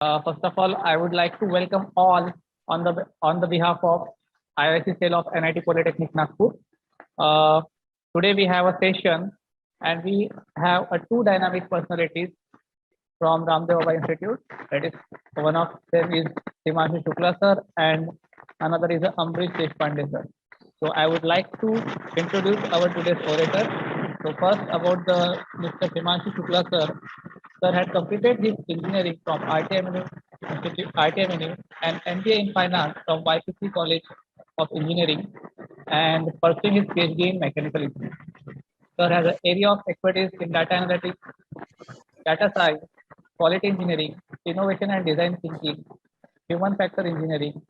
First of all, I would like to welcome all on the behalf of IIC Cell of NIT Polytechnic Nagpur. Uh, Today we have a session, and we have two dynamic personalities from Ramdev Baba Institute. That is, one of them is Himanshu Shukla sir, and another is Ambrish Deshpande sir. So I would like to introduce our today's orator. So first about the Mr. Himanshu Shukla sir. Sir had completed his engineering from RTMNU Institute, RTMNU, and MBA in finance from YPC College of Engineering, and pursuing his PhD in mechanical engineering. Sir has an area of expertise in data analytics, data science, quality engineering, innovation and design thinking, human factor engineering,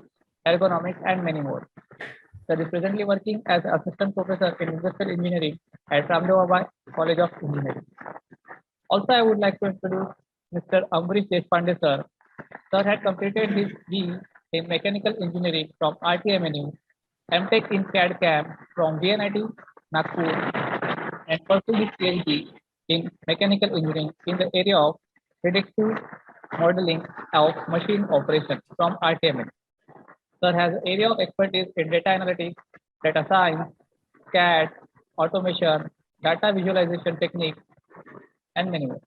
ergonomics, and many more. Sir is presently working as assistant professor in industrial engineering at Ramdev Baba College of Engineering. Also, I would like to introduce Mr. Ambrish Deshpande sir. Sir had completed his B in mechanical engineering from RTMNU, MTech in CAD CAM from VNIT Nagpur, and pursued his PhD in mechanical engineering in the area of predictive modeling of machine operation from RTMNU. Sir has an area of expertise in data analytics, data science, CAD, automation, data visualization techniques, and many more.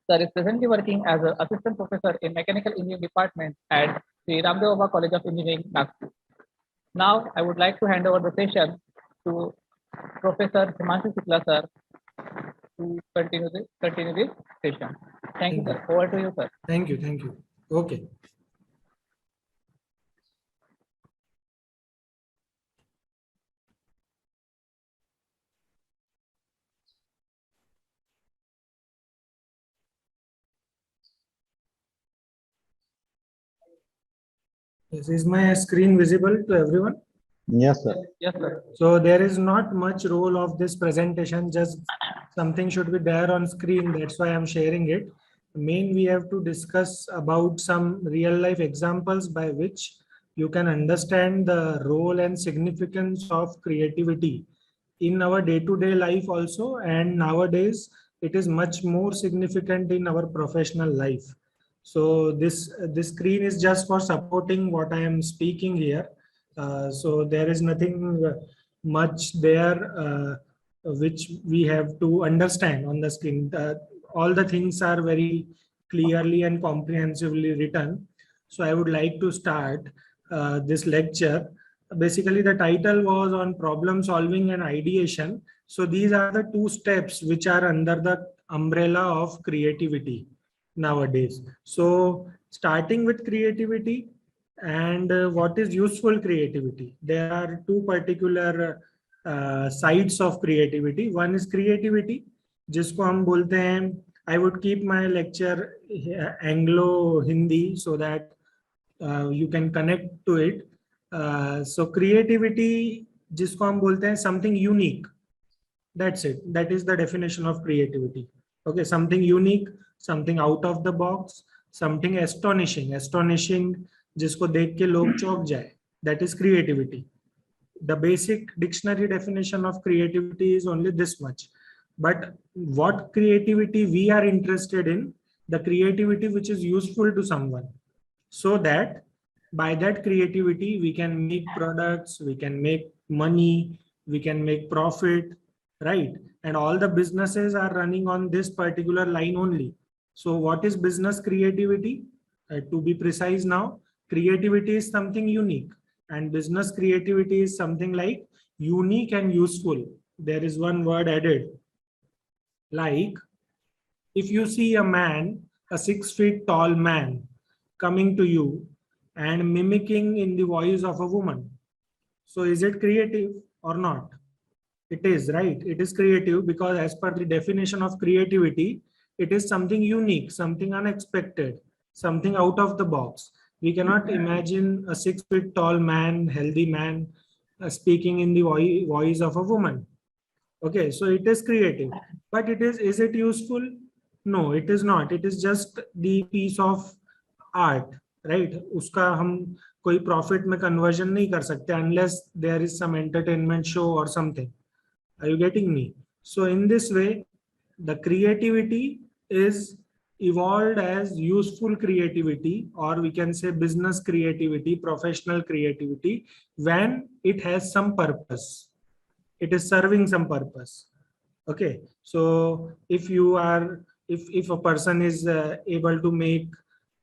Sir is presently working as an assistant professor in mechanical engineering department at the Ramdev Baba College of Engineering, Nagpur. Now, I would like to hand over the session to Professor Himanshu Shukla sir to continue this session. Thank you, sir. Over to you, sir. Thank you. Okay. Is my screen visible to everyone? Yes, sir. Yes, sir. So there is not much role of this presentation, just something should be there on screen. That's why I'm sharing it. Main, we have to discuss about some real life examples by which you can understand the role and significance of creativity in our day-to-day life also. And nowadays, it is much more significant in our professional life. So this screen is just for supporting what I am speaking here. So there is nothing much there which we have to understand on the screen. All the things are very clearly and comprehensively written. So I would like to start this lecture. Basically, the title was on problem solving and ideation. So these are the two steps which are under the umbrella of creativity nowadays. So starting with creativity and what is useful creativity. There are two particular sides of creativity. One is creativity, जिसको हम बोलते हैं, I would keep my lecture Anglo Hindi so that you can connect to it. So creativity, जिसको हम बोलते हैं something unique. That's it. That is the definition of creativity. Okay, something unique, something out of the box, something astonishing. Astonishing, जिसको देख के लोग चौंक जाए. That is creativity. The basic dictionary definition of creativity is only this much. But what creativity we are interested in, the creativity which is useful to someone, so that by that creativity we can make products, we can make money, we can make profit, right? And all the businesses are running on this particular line only. So what is business creativity? To be precise now, creativity is something unique, and business creativity is something like unique and useful. There is one word added. Like if you see a man, a 6 feet tall man coming to you and mimicking in the voice of a woman. So is it creative or not? It is, right? It is creative because as per the definition of creativity, it is something unique, something unexpected, something out of the box. We cannot imagine a 6 feet tall man, healthy man, speaking in the voice of a woman. Okay, so it is creative, but is it useful? No, it is not. It is just the piece of art, right? उसका हम कोई profit में conversion नहीं कर सकते unless there is some entertainment show or something. Are you getting me? So in this way, the creativity is evolved as useful creativity, or we can say business creativity, professional creativity, when it has some purpose. It is serving some purpose. Okay, so if a person is able to make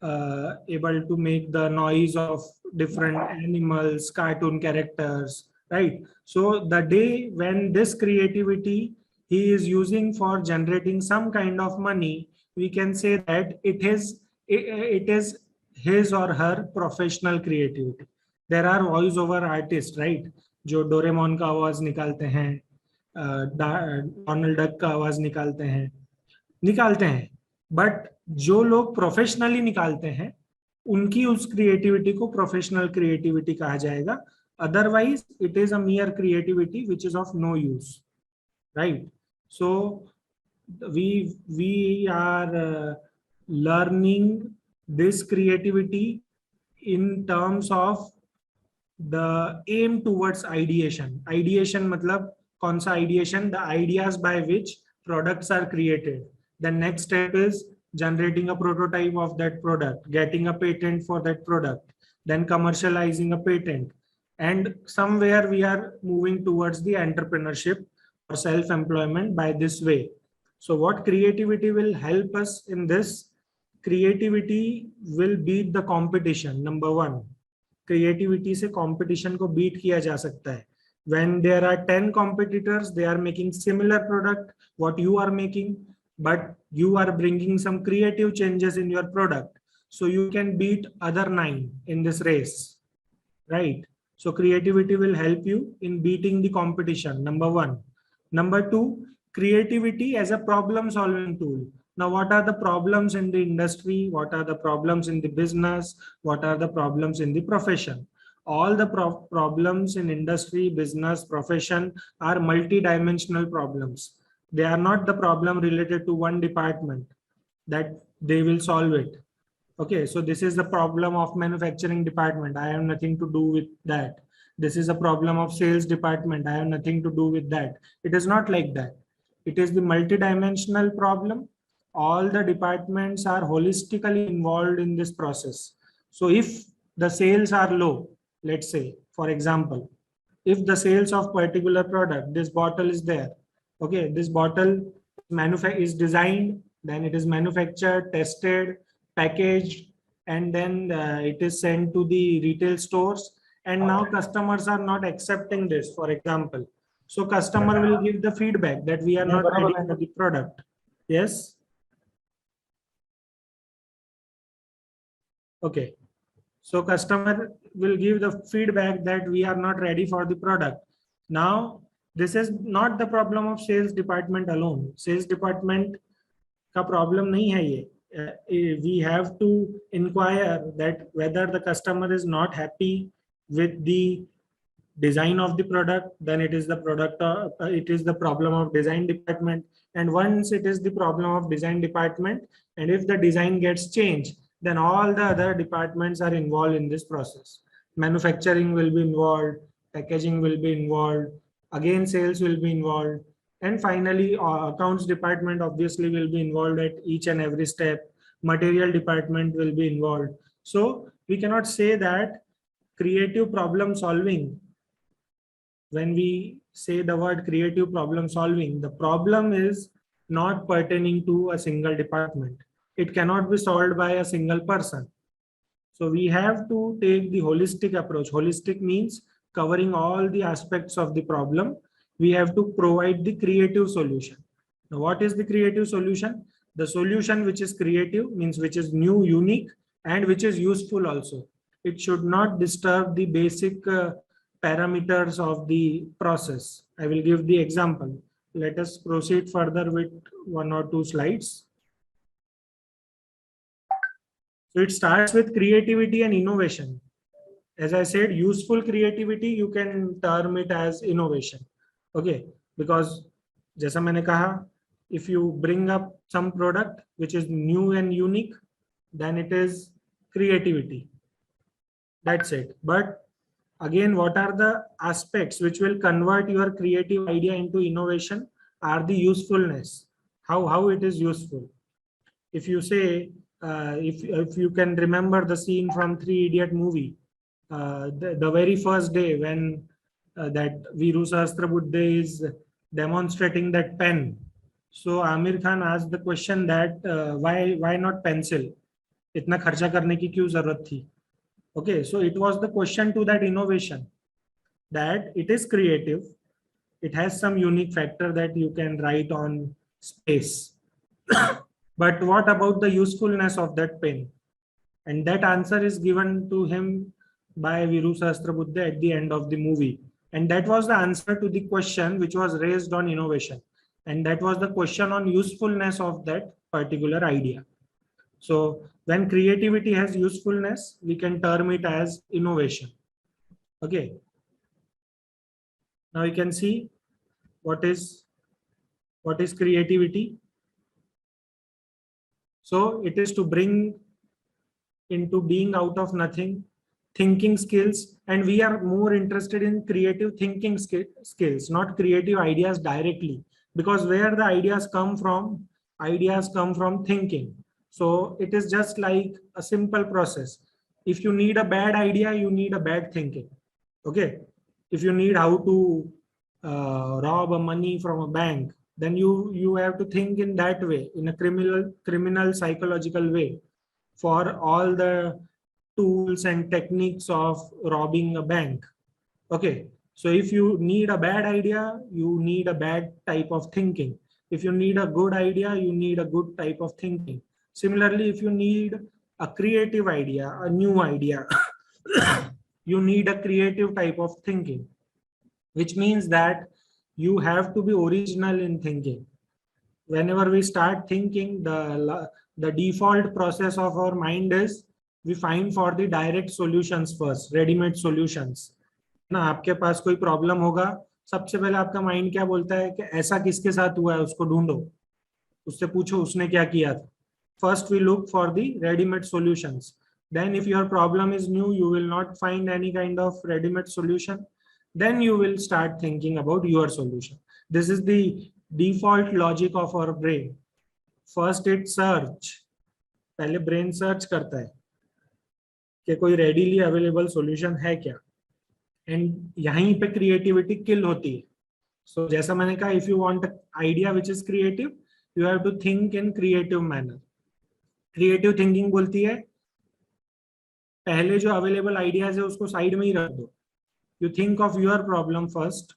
the noise of different animals, cartoon characters, right? So the day when this creativity he is using for generating some kind of money, we can say that it is his or her professional creativity. There are voice over artists, right, जो Doraemon का आवाज निकालते हैं, Donald duck का आवाज निकालते हैं, but जो लोग प्रोफेशनली निकालते हैं उनकी उस क्रिएटिविटी को प्रोफेशनल क्रिएटिविटी कहा जाएगा. Otherwise it is a mere creativity which is of no use, right? So we are learning this creativity in terms of the aim towards ideation. Ideation मतलब कौन सा ideation? The ideas by which products are created. The next step is generating a prototype of that product, getting a patent for that product, then commercializing a patent, and somewhere we are moving towards the entrepreneurship or self-employment by this way. So what creativity will help us in this? Creativity will beat the competition. Number one, creativity से competition को beat किया जा सकता है. When there are 10 competitors, they are making similar product what you are making, but you are bringing some creative changes in your product, so you can beat other 9 in this race, right? So creativity will help you in beating the competition. Number one. Number two, creativity as a problem solving tool. Now, what are the problems in the industry? What are the problems in the business? What are the problems in the profession? All the problems in industry, business, profession are multi-dimensional problems. They are not the problem related to one department that they will solve it. Okay, so this is the problem of manufacturing department. I have nothing to do with that. This is a problem of sales department. I have nothing to do with that. It is not like that. It is the multidimensional problem. All the departments are holistically involved in this process. So if the sales are low, let's say, for example, if the sales of particular product, this bottle is there. Okay, this bottle is designed, then it is manufactured, tested, packaged, and then it is sent to the retail stores. And now customers are not accepting this, for example. So customer will give the feedback that we are not ready for the product. Yes. Okay. So customer will give the feedback that we are not ready for the product. Now, this is not the problem of sales department alone. Sales department का problem नहीं है ये. We have to inquire that whether the customer is not happy with the design of the product, then it is the product, it is the problem of design department. And once it is the problem of design department, and if the design gets changed, then all the other departments are involved in this process. Manufacturing will be involved, packaging will be involved, again sales will be involved, and finally accounts department obviously will be involved at each and every step. Material department will be involved. So we cannot say that creative problem solving, when we say the word creative problem solving, the problem is not pertaining to a single department. It cannot be solved by a single person. So we have to take the holistic approach. Holistic means covering all the aspects of the problem. We have to provide the creative solution. Now, what is the creative solution? The solution which is creative means which is new, unique, and which is useful also. It should not disturb the basic parameters of the process. I will give the example. Let us proceed further with 1 or 2 slides. So it starts with creativity and innovation. As I said, useful creativity, you can term it as innovation. Okay, because जैसा मैंने कहा, if you bring up some product which is new and unique, then it is creativity. That's it. But again, what are the aspects which will convert your creative idea into innovation? Are the usefulness, how it is useful. if you say, if you can remember the scene from Three Idiot movie, the very first day when that Viru Sahasrabuddhe is demonstrating that pen. So Amir Khan asked the question that why not pencil? इतना खर्चा करने की क्यों जरूरत थी? Okay, so it was the question to that innovation, that it is creative. It has some unique factor that you can write on space. But what about the usefulness of that pen? And that answer is given to him by Viru Sahasrabuddhe at the end of the movie. And that was the answer to the question which was raised on innovation. And that was the question on usefulness of that particular idea. So when creativity has usefulness, we can term it as innovation. Okay. Now you can see what is creativity. So it is to bring into being out of nothing thinking skills, and we are more interested in creative thinking skills, not creative ideas directly, because where the ideas come from thinking. So it is just like a simple process. If you need a bad idea, you need a bad thinking. Okay, if you need how to rob a money from a bank, then you have to think in that way, in a criminal psychological way, for all the tools and techniques of robbing a bank. Okay, so if you need a bad idea, you need a bad type of thinking. If you need a good idea, you need a good type of thinking. Similarly, if you need a creative idea, a new idea, you need a creative type of thinking, which means that you have to be original in thinking. Whenever we start thinking, the default process of our mind is we find for the direct solutions first, ready-made solutions. ना आपके पास कोई problem होगा, सबसे पहले आपका mind क्या बोलता है कि ऐसा किसके साथ हुआ है, उसको ढूंढो, उससे पूछो उसने क्या किया था. First we look for the ready-made solutions. Then if your problem is new, you will not find any kind of ready-made solution. Then you will start thinking about your solution. This is the default logic of our brain. First it search, पहले brain search करता है कि कोई readily available solution है क्या, and यहीं पे creativity kill होती है. So जैसा मैंने कहा, if you want an idea which is creative, you have to think in creative manner. Creative thinking बोलती है पहले जो available ideas है उसको side में ही रख दो. You think of your problem first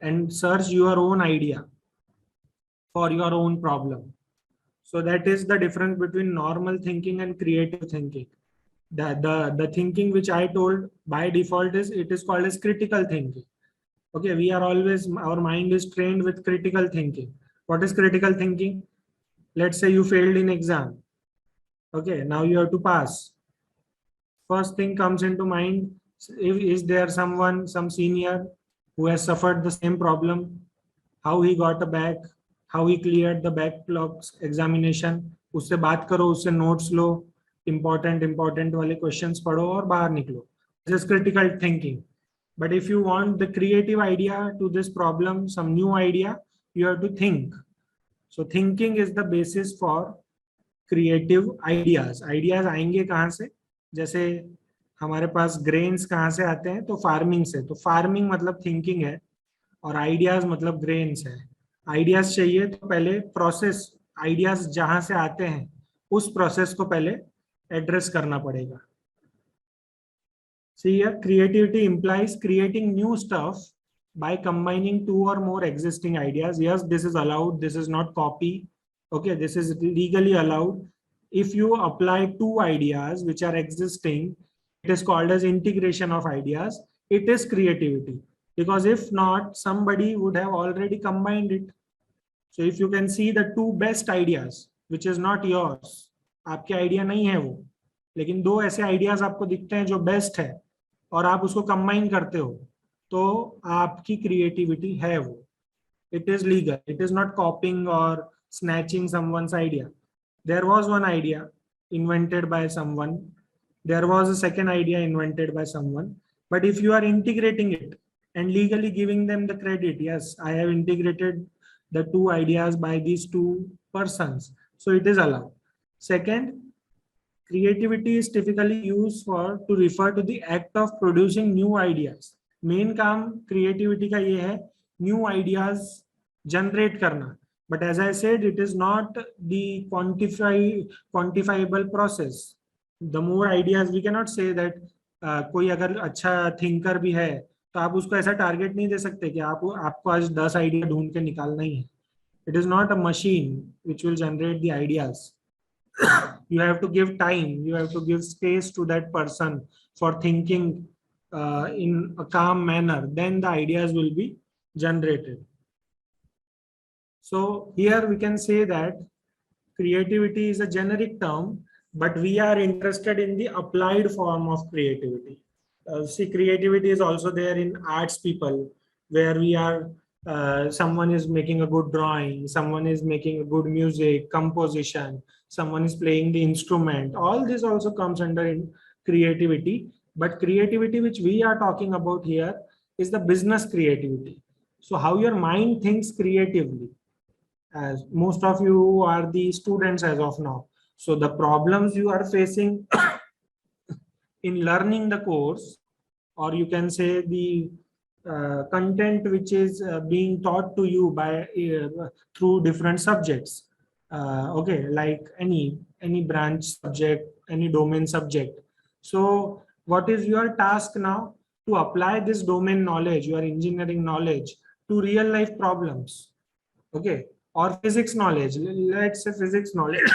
and search your own idea for your own problem. So that is the difference between normal thinking and creative thinking. The thinking which I told by default is called as critical thinking. Okay, we are always, our mind is trained with critical thinking. What is critical thinking? Let's say you failed in exam. Okay, now you have to pass. First thing comes into mind, is there someone, some senior who has suffered the same problem, how he got a back, how he cleared the backlog examination. उससे बात करो, उससे notes लो, important वाले questions पढ़ो और बाहर निकलो. This is critical thinking. But if you want the creative idea to this problem, some new idea, you have to think. So thinking is the basis for creative ideas. Ideas आएंगे कहाँ से? जैसे हमारे पास grains कहाँ से आते हैं? तो farming से. तो farming मतलब thinking है और ideas मतलब grains है. Ideas चाहिए तो पहले process, ideas जहाँ से आते हैं उस process को पहले address करना पड़ेगा. See here, creativity implies creating new stuff by combining two or more existing ideas. Yes, this is allowed. This is not copy. Okay, this is legally allowed. If you apply two ideas which are existing, it is called as integration of ideas. It is creativity, because if not, somebody would have already combined it. So if you can see the two best ideas, which is not yours, आपके idea नहीं है वो, लेकिन दो ऐसे ideas आपको दिखते हैं जो बेस्ट है और आप उसको कंबाइन करते हो, तो आपकी क्रिएटिविटी है वो. It is legal. It is not copying और snatching someone's idea. There was one idea invented by someone, there was a second idea invented by someone, but if you are integrating it and legally giving them the credit, yes, I have integrated the two ideas by these two persons, so it is allowed. Second, creativity is typically used for to refer to the act of producing new ideas. Main काम creativity का ये है new ideas generate करना. But as I said, it is not the quantifiable process. The more ideas, we cannot say that कोई अगर अच्छा thinker भी है तो आप उसको ऐसा टारगेट नहीं दे सकते कि आपको आज 10 आइडिया ढूंढ के निकालना ही है. It is not a machine which will generate the ideas. You have to give time, you have to give space to that person for thinking in a calm manner, then the ideas will be generated. So here we can say that creativity is a generic term, but we are interested in the applied form of creativity. See, creativity is also there in arts people, where we are someone is making a good drawing, someone is making a good music composition, someone is playing the instrument. All this also comes under in creativity. But creativity which we are talking about here is the business creativity. So how your mind thinks creatively. As most of you are the students as of now, so the problems you are facing in learning the course, or you can say the content which is being taught to you by through different subjects, okay, like any branch subject, any domain subject. So what is your task now? To apply this domain knowledge, your engineering knowledge, to real life problems, okay, or physics knowledge. Let's say physics knowledge.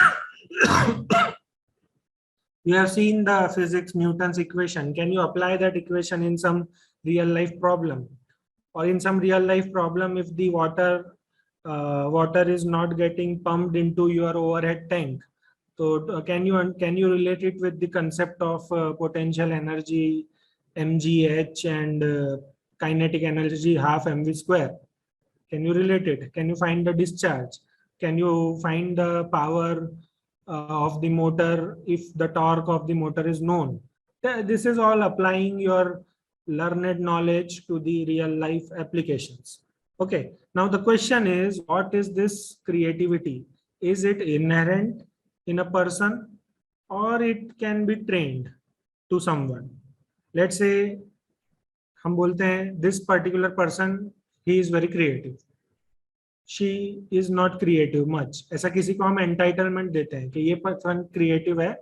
You have seen the physics Newton's equation. Can you apply that equation in some real life problem? Or in some real life problem, if the water is not getting pumped into your overhead tank, so can you relate it with the concept of potential energy mgh and kinetic energy half mv square? Can you relate it? Can you find the discharge? Can you find the power of the motor if the torque of the motor is known? This is all applying your learned knowledge to the real life applications. Okay, now the question is, what is this creativity? Is it inherent in a person, or it can be trained to someone? Let's say हम बोलते हैं this particular person, he is very creative, she is not creative much. ऐसा किसी को हम entitlement देते हैं कि ये पर्सन क्रिएटिव है,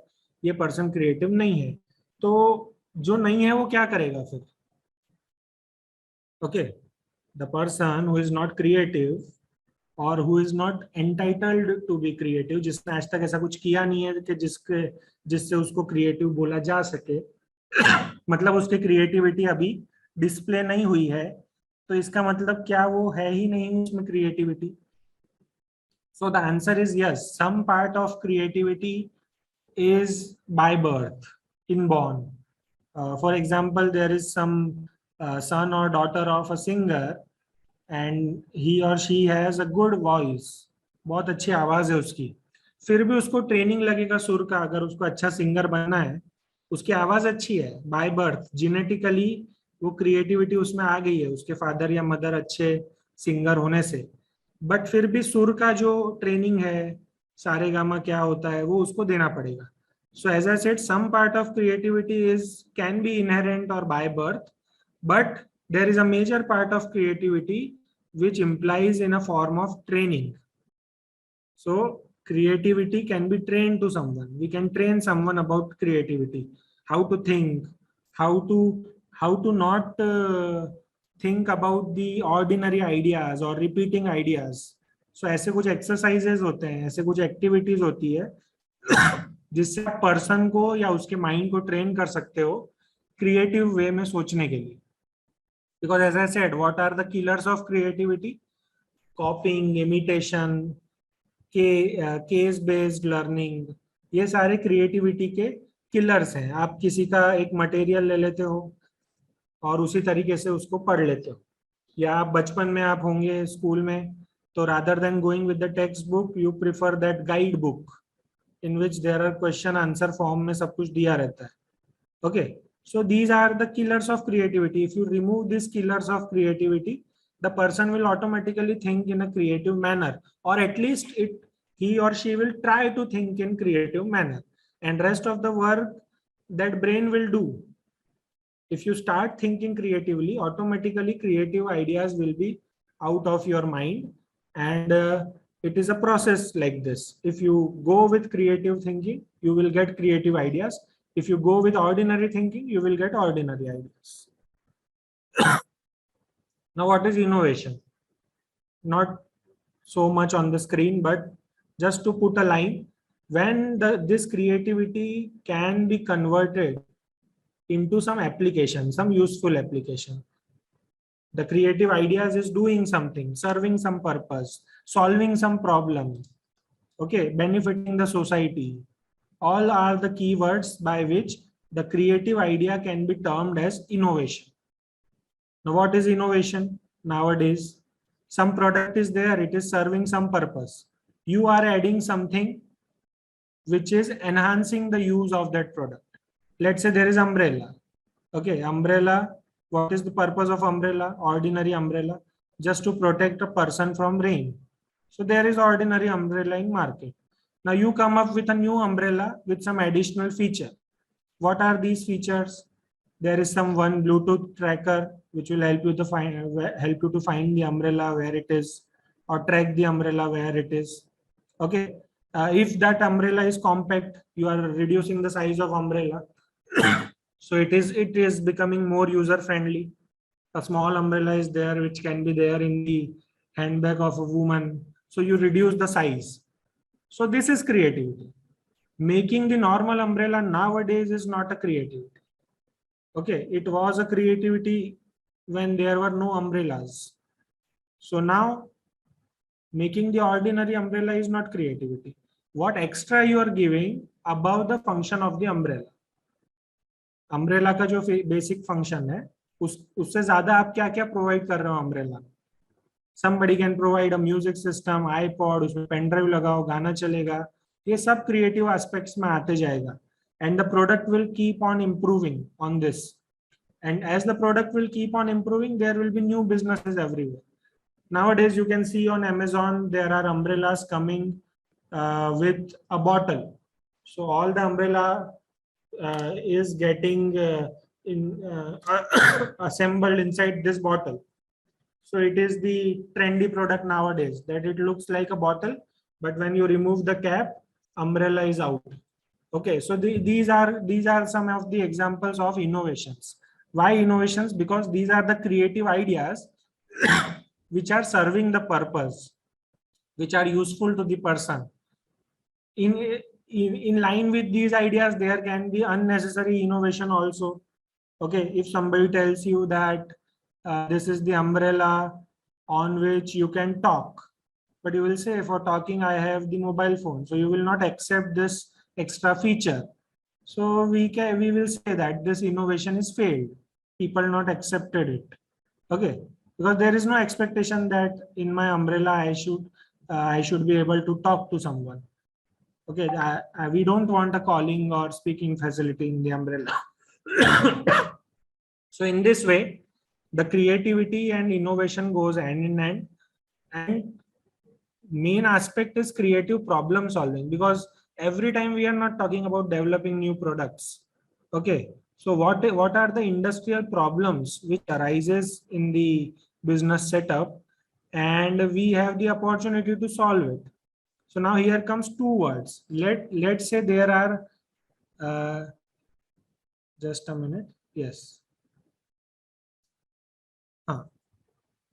ये पर्सन क्रिएटिव नहीं है. तो जो नहीं है वो क्या करेगा फिर? Okay, the person who is not creative और who is not entitled to be creative, जिसने आज तक ऐसा कुछ किया नहीं है कि जिससे उसको क्रिएटिव बोला जा सके, मतलब उसकी क्रिएटिविटी अभी डिस्प्ले नहीं हुई है, तो इसका मतलब क्या वो है ही नहीं उसमें creativity? So the answer is yes, some part of creativity is by birth, inborn. For example, there is some son or daughter of a singer and he or she has a good voice, बहुत अच्छी आवाज है उसकी, फिर भी उसको training लगेगा सुर का. अगर उसको अच्छा सिंगर बनना है, उसकी आवाज अच्छी है, बाय बर्थ जेनेटिकली वो क्रिएटिविटी उसमें आ गई है, उसके फादर या मदर अच्छे सिंगर होने से, बट फिर भी सुर का जो ट्रेनिंग है, सारेगामा क्या होता है, वो उसको देना पड़ेगा. So as I said, some part of creativity can be inherent or by birth, but there is a major part of creativity which implies in a form of training. So creativity can be trained to someone. We can train someone about creativity, how to think, how to not think about the ordinary ideas or repeating ideas. So ऐसे कुछ exercises होते हैं, ऐसे कुछ activities होती है जिससे आप पर्सन को या उसके माइंड को ट्रेन कर सकते हो क्रिएटिव वे में सोचने के लिए. Because as I said, what are the killers of creativity? Copying, imitation, case based learning, ये सारे क्रिएटिविटी के किलर्स हैं. आप किसी का एक मटेरियल ले लेते हो और उसी तरीके से उसको पढ़ लेते हो, या आप बचपन में आप होंगे स्कूल में, तो rather than going with the text book you prefer that guide book in which there are question answer form में सब कुछ दिया रहता है. Okay, so these are the killers of creativity. If you remove these killers of creativity, the person will automatically think in a creative manner, or at least he or she will try to think in creative manner, and rest of the work that brain will do. If you start thinking creatively, automatically creative ideas will be out of your mind. And it is a process like this. If you go with creative thinking, you will get creative ideas. If you go with ordinary thinking, you will get ordinary ideas. Now, what is innovation? Not so much on the screen, but just to put a line, when this creativity can be converted into some application, some useful application. The creative ideas is doing something, serving some purpose, solving some problem, okay, benefiting the society. All are the keywords by which the creative idea can be termed as innovation. Now, what is innovation nowadays? Some product is there, it is serving some purpose. You are adding something which is enhancing the use of that product. Let's say there is umbrella. Okay, umbrella. What is the purpose of umbrella? Ordinary umbrella, just to protect a person from rain. So there is ordinary umbrella in market. Now you come up with a new umbrella with some additional feature. What are these features? There is some one Bluetooth tracker which will help you to find the umbrella where it is, or track the umbrella where it is. Okay, if that umbrella is compact, you are reducing the size of umbrella. So it is becoming more user friendly. A small umbrella is there which can be there in the handbag of a woman. So you reduce the size. So this is creativity. Making the normal umbrella nowadays is not a creativity. Okay, it was a creativity when there were no umbrellas. So now making the ordinary umbrella is not creativity. What extra you are giving above the function of the umbrella. Umbrella का जो basic function है उससे ज्यादा आप क्या क्या provide कर रहे हो umbrella. somebody can provide a music system, iPod, उसमें पेन ड्राइव लगाओ, गाना चलेगा. ये सब क्रिएटिव एस्पेक्ट्स में आते जाएगा. And the product will keep on improving on this. And as the product will keep on improving, there will be new businesses everywhere. Nowadays, you can see on Amazon, there are umbrellas coming with a bottle. So all the umbrella is getting assembled inside this bottle. So it is the trendy product nowadays, that it looks like a bottle, but when you remove the cap, umbrella is out. Okay, so these are some of the examples of innovations. Why innovations? Because these are the creative ideas which are serving the purpose, which are useful to the person. In line with these ideas, there can be unnecessary innovation also. Okay, if somebody tells you that this is the umbrella on which you can talk, but you will say, for talking I have the mobile phone, so you will not accept this extra feature. So we will say that this innovation is failed. People not accepted it. Okay, because there is no expectation that in my umbrella I should be able to talk to someone. Okay, we don't want a calling or speaking facility in the umbrella. So in this way, the creativity and innovation goes hand in hand, and main aspect is creative problem solving, because every time we are not talking about developing new products. Okay, so what are the industrial problems which arises in the business setup, and we have the opportunity to solve it. So now here comes two words. Let's say there are just a minute. Yes.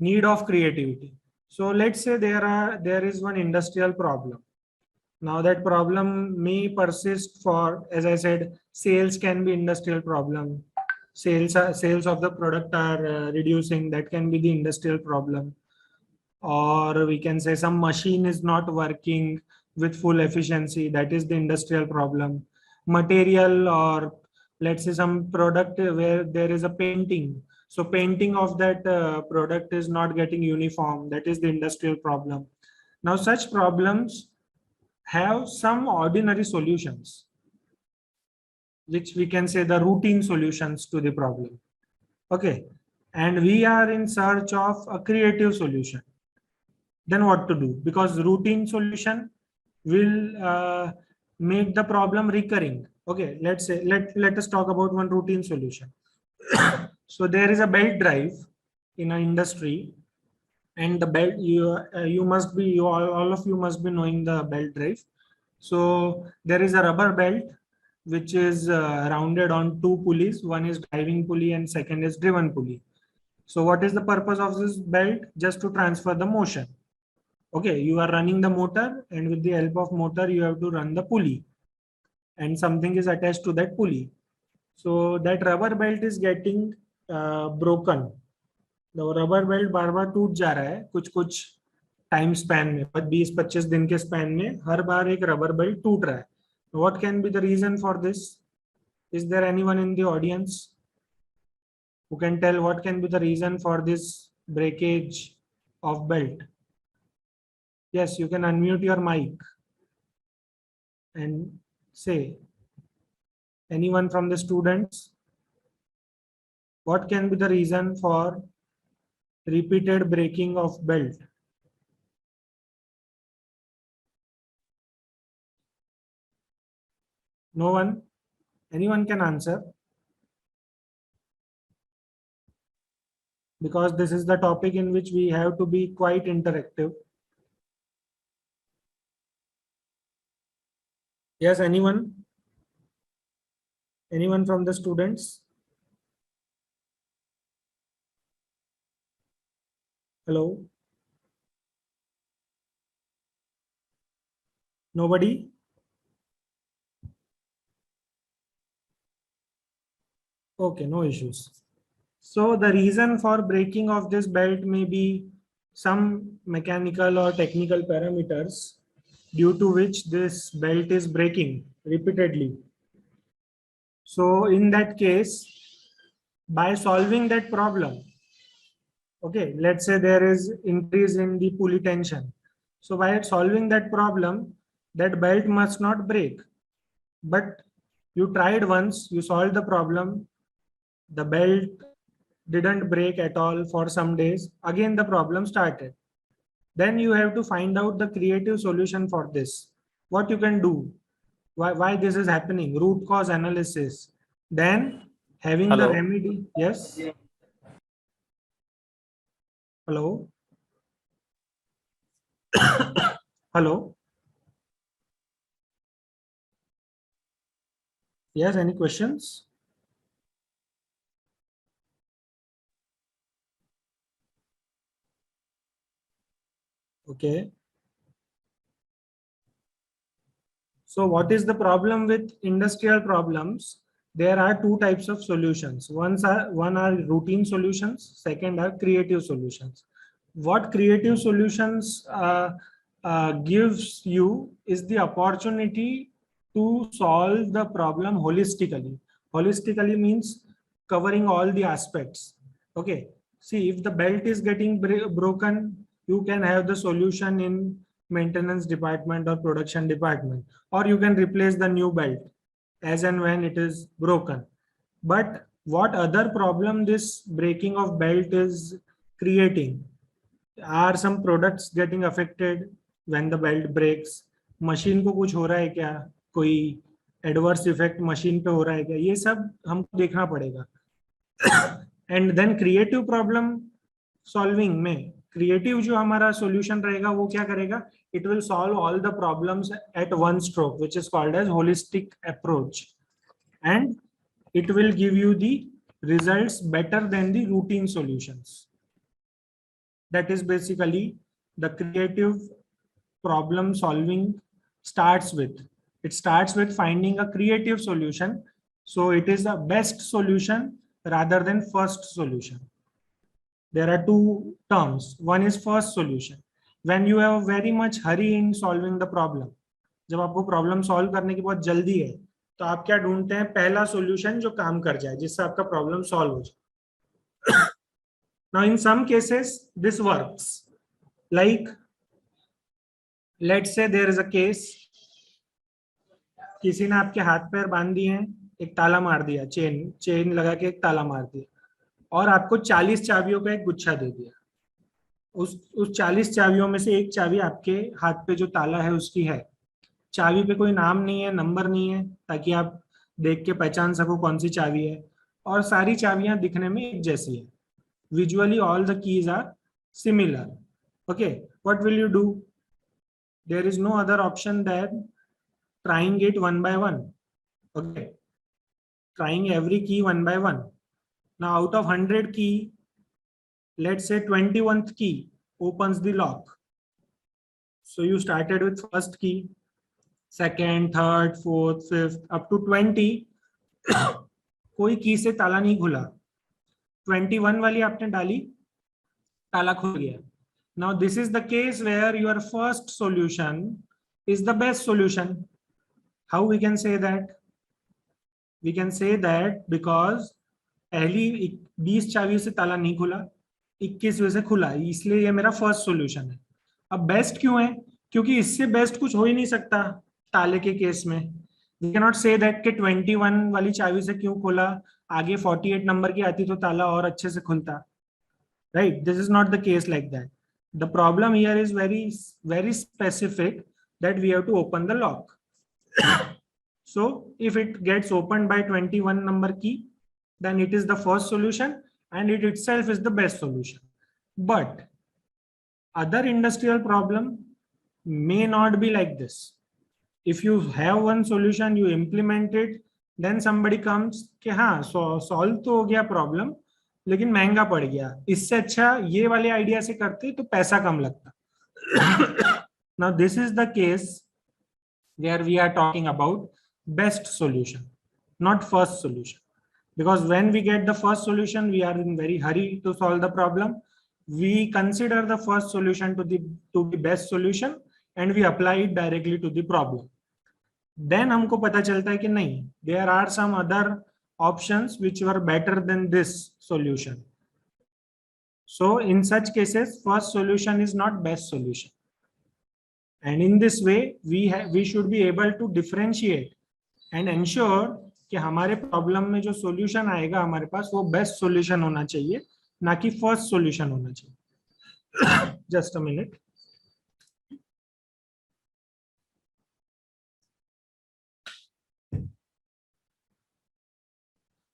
Need of creativity. So let's say there is one industrial problem. Now that problem may persist for, as I said, sales can be industrial problem. Sales of the product are reducing. That can be the industrial problem. Or we can say some machine is not working with full efficiency. That is the industrial problem. Material, or let's say some product where there is a painting. So painting of that product is not getting uniform. That is the industrial problem. Now such problems have some ordinary solutions, which we can say the routine solutions to the problem. Okay, and we are in search of a creative solution. Then what to do? Because routine solution will make the problem recurring. Okay, let's say let us talk about one routine solution. So there is a belt drive in an industry, and the belt you must be you all of you must be knowing the belt drive. So there is a rubber belt which is rounded on two pulleys. One is driving pulley and second is driven pulley. So what is the purpose of this belt? Just to transfer the motion. Okay, you are running the motor, and with the help of motor you have to run the pulley, and something is attached to that pulley. So that rubber belt is getting broken. The rubber belt बार बार टूट जा रहा है कुछ कुछ time span में, 20-25 दिन के span में हर बार एक रबर बेल्ट टूट रहा है. What can be the reason for this? Is there anyone in the audience who can tell what can be the reason for this breakage of belt? Yes, you can unmute your mic and say. Anyone from the students? What can be the reason for repeated breaking of belt? No one? Anyone can answer? Because this is the topic in which we have to be quite interactive. Yes, anyone? Anyone from the students? Hello? Nobody? Okay, no issues. So the reason for breaking of this belt may be some mechanical or technical parameters due to which this belt is breaking repeatedly. So in that case, by solving that problem, okay, let's say there is increase in the pulley tension. So by solving that problem, that belt must not break. But you tried once, you solved the problem, the belt didn't break at all for some days. Again, the problem started. Then you have to find out the creative solution for this. What you can do, why this is happening, root cause analysis. Then having Hello. the remedy. Yes. Hello. Hello. Yes, any questions? Okay. So what is the problem with industrial problems? There are two types of solutions. One are routine solutions, second are creative solutions. What creative solutions gives you is the opportunity to solve the problem holistically. Holistically means covering all the aspects. Okay. See, if the belt is getting broken, you can have the solution in maintenance department or production department, or you can replace the new belt as and when it is broken. But what other problem this breaking of belt is creating? Are some products getting affected when the belt breaks? Machine को कुछ हो रहा है क्या? कोई adverse effect machine पे हो रहा है क्या? ये सब हमको देखना पड़ेगा. And then creative problem solving में क्रिएटिव जो हमारा सॉल्यूशन रहेगा वो क्या करेगा? It will solve all the problems at one stroke, which is called as holistic approach, and it will give you the results better than the routine solutions. That is basically the creative problem solving starts with. It starts with finding a creative solution. So it is the best solution rather than first solution. There are two terms. One is first solution. When you have very much hurry in solving the problem, जब आपको problem solve करने की बहुत जल्दी है, तो आप क्या ढूंढते हैं? पहला सॉल्यूशन जो काम कर जाए, जिससे आपका प्रॉब्लम सॉल्व हो जाए. Now in some cases this works. Like let's say there is a case, किसी ने आपके हाथ पैर बांध दिए हैं, एक ताला मार दिया, चेन लगा के एक ताला मार दिया, और आपको 40 चाबियों का एक गुच्छा दे दिया. उस 40 चाबियों में से एक चाबी आपके हाथ पे जो ताला है उसकी है. चाबी पे कोई नाम नहीं है, नंबर नहीं है, ताकि आप देख के पहचान सको कौन सी चाबी है, और सारी चाबियां दिखने में एक जैसी है. Visually all the keys are similar. Okay, what will you do? There is no other option than trying it one by one. Okay, trying every key one by one. Now out of 100 key, let's say 21st key opens the lock. So you started with first key, second, third, fourth, fifth, up to 20. कोई की से ताला नहीं खुला. 21 वाली आपने डाली, ताला खुल गया. Now this is the case where your first solution is the best solution. How we can say that? We can say that because पहली 20 चाबी से ताला नहीं खुला, 21वीं से खुला, इसलिए ये मेरा फर्स्ट सॉल्यूशन है. अब बेस्ट क्यों है? क्योंकि इससे बेस्ट कुछ हो ही नहीं सकता ताले के केस में. We can not say that कि 21 वाली चाबी से क्यों खोला, आगे 48 नंबर की आती तो ताला और अच्छे से खुलता. Right? This is not the case like that. The problem here is very specific, that we have to open the lock. So if it gets opened by 21 number key, then it is the first solution and it itself is the best solution. But other industrial problem may not be like this. If you have one solution, you implement it, then somebody comes कि हाँ solve तो हो गया problem, लेकिन महंगा पड़ गया, इससे अच्छा ये वाले आइडिया से करते तो पैसा कम लगता. Now this is the case where we are talking about best solution, not first solution. Because when we get the first solution, we are in very hurry to solve the problem. We consider the first solution to be best solution and we apply it directly to the problem. Then हमको पता चलता है कि नहीं, there are some other options which were better than this solution. So in such cases, first solution is not best solution. And in this way, we should be able to differentiate and ensure कि हमारे problem में जो solution आएगा हमारे पास वो best solution होना चाहिए, ना कि फर्स्ट सॉल्यूशन होना चाहिए. Just a minute.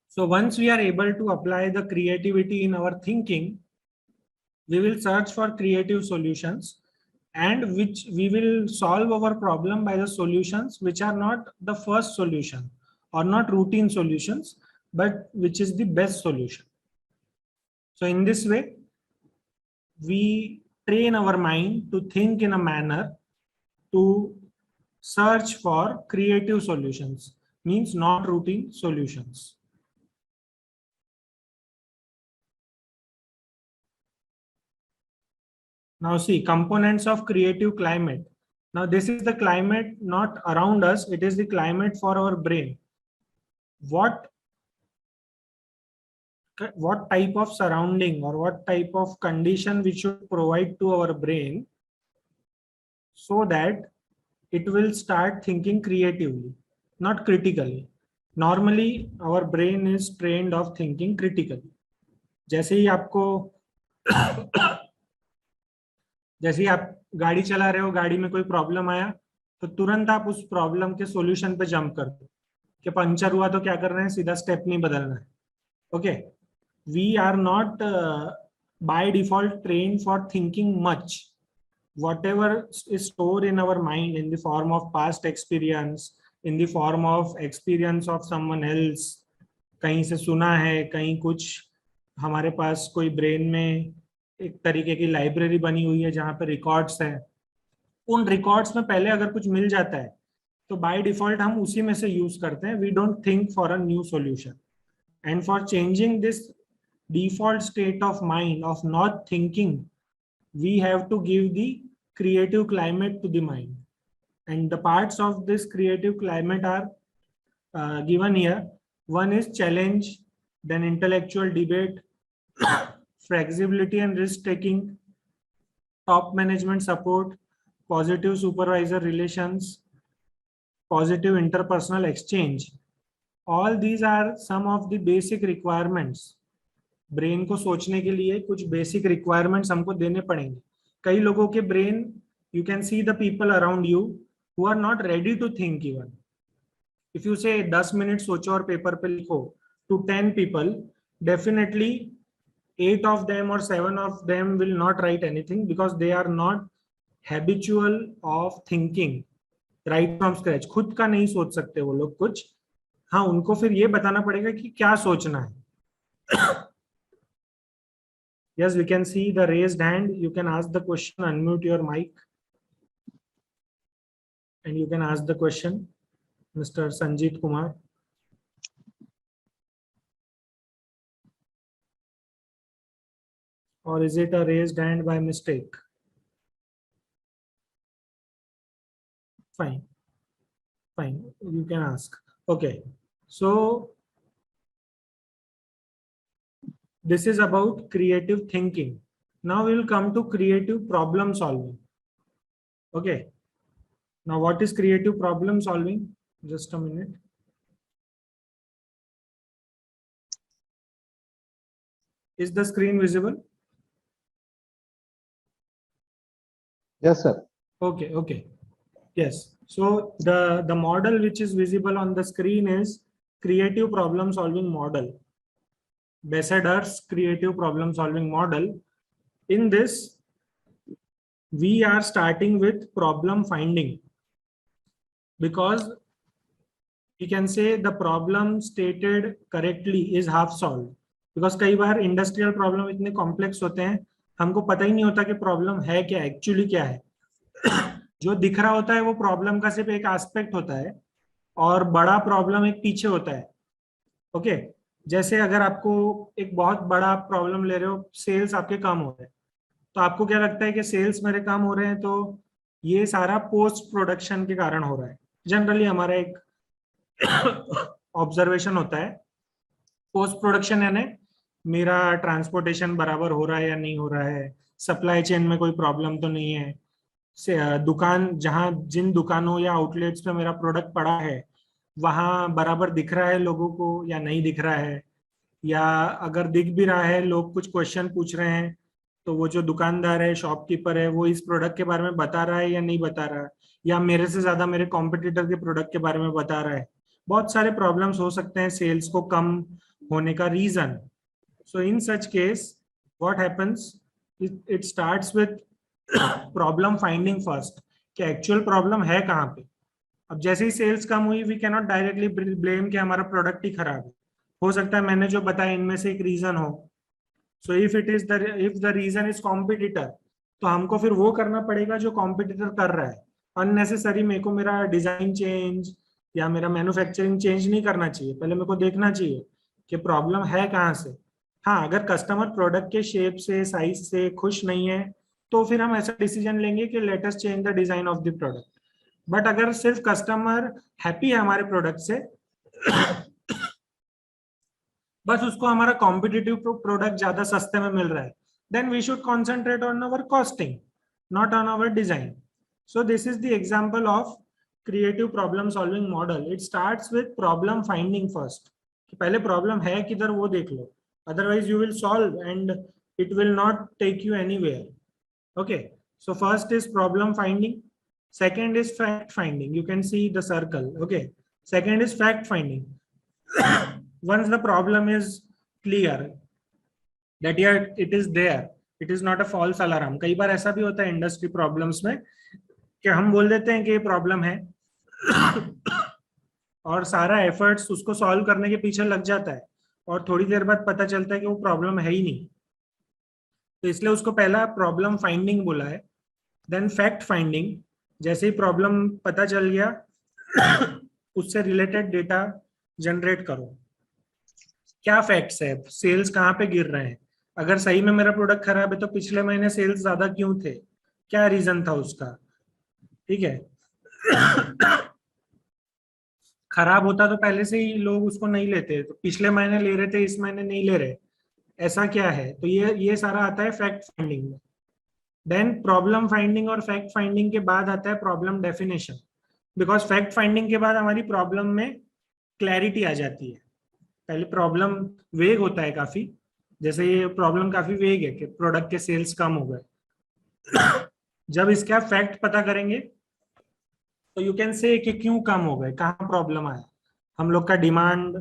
So once we are able to apply the creativity in our thinking, we will search for creative solutions, and which we will solve our problem by the solutions which are not the first solution or not routine solutions, but which is the best solution. So in this way, we train our mind to think in a manner to search for creative solutions, means not routine solutions. Now see, components of creative climate. Now this is the climate not around us, it is the climate for our brain. What type of surrounding or what type of condition we should provide to our brain so that it will start thinking creatively, not critically. Normally our brain is trained of thinking critically. जैसे ही आप गाड़ी चला रहे हो, गाड़ी में कोई problem आया तो तुरंत आप उस प्रॉब्लम के सॉल्यूशन पे जंप कर दो कि पंचर हुआ तो क्या कर रहे हैं, सीधा स्टेप नहीं बदलना है. Okay, we are not by default trained for thinking much. Whatever is stored in our mind in the form of past experience, in the form of experience of someone else, कहीं से सुना है, कहीं कुछ हमारे पास कोई ब्रेन में एक तरीके की लाइब्रेरी बनी हुई है जहाँ पे रिकॉर्ड्स हैं. उन रिकॉर्ड्स में पहले अगर कुछ मिल जाता है तो बाय डिफॉल्ट हम उसी में से यूज करते हैं. We don't think for a new solution. And for changing this default state of mind of not thinking, we have to give the creative climate to the mind, and the parts of this creative climate are given here. One is challenge, then intellectual debate, flexibility and risk taking, top management support, positive supervisor relations, positive interpersonal exchange. All these are some of the basic requirements. Brain को सोचने के लिए कुछ basic requirements हमको देने पड़ेंगे. कई लोगों के brain, you can see the people around you who are not ready to think even. If you say 10 minute सोचो और पेपर पे लिखो to 10 people, definitely 8 of them or 7 of them will not write anything because they are not habitual of thinking right from scratch. खुद का नहीं सोच सकते वो लोग कुछ. हाँ, उनको फिर ये बताना पड़ेगा कि क्या सोचना है. Yes, we can see the raised hand. You can ask the question, unmute your mic, and you can ask the question, Mr. Sanjeet Kumar. Or is it a raised hand by mistake? Fine, fine, you can ask. Okay, so this is about creative thinking. Now we will come to creative problem solving. Okay, now what is creative problem solving? Just a minute. Is the screen visible? Yes, sir. Okay, okay. Yes. So the model which is visible on the screen is creative problem solving model. Bessedar's creative problem solving model. In this, we are starting with problem finding because we can say the problem stated correctly is half solved. Because कई बार industrial problem इतने complex होते हैं, हमको पता ही नहीं होता कि problem है क्या, एक्चुअली क्या है. जो दिख रहा होता है वो प्रॉब्लम का सिर्फ एक एस्पेक्ट होता है और बड़ा प्रॉब्लम एक पीछे होता है. ओके, जैसे अगर आपको एक बहुत बड़ा प्रॉब्लम ले रहे हो, सेल्स आपके कम हो रहे हैं, तो आपको क्या लगता है कि सेल्स मेरे कम हो रहे हैं तो ये सारा पोस्ट प्रोडक्शन के कारण हो रहा है. जनरली हमारा एक ऑब्जर्वेशन होता है. पोस्ट प्रोडक्शन यानी मेरा ट्रांसपोर्टेशन बराबर हो रहा है या नहीं हो रहा है, सप्लाई चेन में कोई प्रॉब्लम तो नहीं है, दुकान जहां जिन दुकानों या आउटलेट्स पे मेरा प्रोडक्ट पड़ा है वहां बराबर दिख रहा है लोगों को या नहीं दिख रहा है, या अगर दिख भी रहा है लोग कुछ क्वेश्चन पूछ रहे हैं तो वो जो दुकानदार है, शॉपकीपर है, वो इस प्रोडक्ट के बारे में बता रहा है या नहीं बता रहा है, या मेरे से ज्यादा मेरे कॉम्पिटिटर के प्रोडक्ट के बारे में बता रहा है. बहुत सारे प्रॉब्लम्स हो सकते हैं सेल्स को कम होने का reason. So in such case what happens, it starts with problem finding first कि एक्चुअल प्रॉब्लम है कहाँ पे. अब जैसे ही सेल्स कम हुई, we can not directly blame कि हमारा प्रोडक्ट ही खराब है. हो सकता है मैंने जो बताया इनमें से एक रीजन हो. So if the reason is competitor, तो हमको फिर वो करना पड़ेगा जो कॉम्पिटिटर कर रहा है. अननेसेसरी मेरे को मेरा डिजाइन चेंज या मेरा मैन्युफैक्चरिंग चेंज नहीं करना चाहिए. पहले मेरे को देखना चाहिए कि प्रॉब्लम है कहाँ से. हाँ, अगर कस्टमर प्रोडक्ट के शेप से, साइज से खुश नहीं है तो फिर हम ऐसा डिसीजन लेंगे कि let us change the design of the product. But अगर सिर्फ कस्टमर हैप्पी है हमारे प्रोडक्ट से, बस उसको हमारा कॉम्पिटिटिव प्रोडक्ट ज्यादा सस्ते में मिल रहा है, then we should concentrate on our costing, not on our design. So this is the example of creative problem solving model. It starts with problem finding first. पहले प्रॉब्लम है किधर वो देख लो, otherwise you will solve and it will not take you anywhere. Okay, so first is problem finding, second is fact finding. You can see the circle. Okay, second is fact finding. Once the problem is clear that yeah, it is there, it is not a false alarm. कई बार ऐसा भी होता है industry problems में कि हम बोल देते हैं कि ये प्रॉब्लम है और सारा एफर्ट्स उसको सॉल्व करने के पीछे लग जाता है और थोड़ी देर बाद पता चलता है कि वो प्रॉब्लम है ही नहीं. तो इसलिए उसको पहला प्रॉब्लम फाइंडिंग बोला है. देन फैक्ट फाइंडिंग, जैसे ही प्रॉब्लम पता चल गया उससे रिलेटेड डेटा जनरेट करो. क्या फैक्ट्स है, सेल्स कहाँ पे गिर रहे हैं, अगर सही में मेरा प्रोडक्ट खराब है तो पिछले महीने सेल्स ज्यादा क्यों थे, क्या रीजन था उसका. ठीक है, खराब होता तो पहले से ही लोग उसको नहीं लेते, तो पिछले महीने ले रहे थे इस महीने नहीं ले रहे, ऐसा क्या है. तो ये सारा आता है फैक्ट फाइंडिंग में. देन प्रॉब्लम फाइंडिंग और फैक्ट फाइंडिंग के बाद आता है problem definition. Because fact finding के बाद हमारी प्रॉब्लम में क्लैरिटी आ जाती है. पहले प्रॉब्लम वेग होता है काफी, जैसे ये प्रॉब्लम काफी वेग है कि प्रोडक्ट के सेल्स कम हो गए. जब इसका फैक्ट पता करेंगे तो यू कैन से कि क्यों कम हो गए, कहाँ प्रॉब्लम आया। हम लोग का डिमांड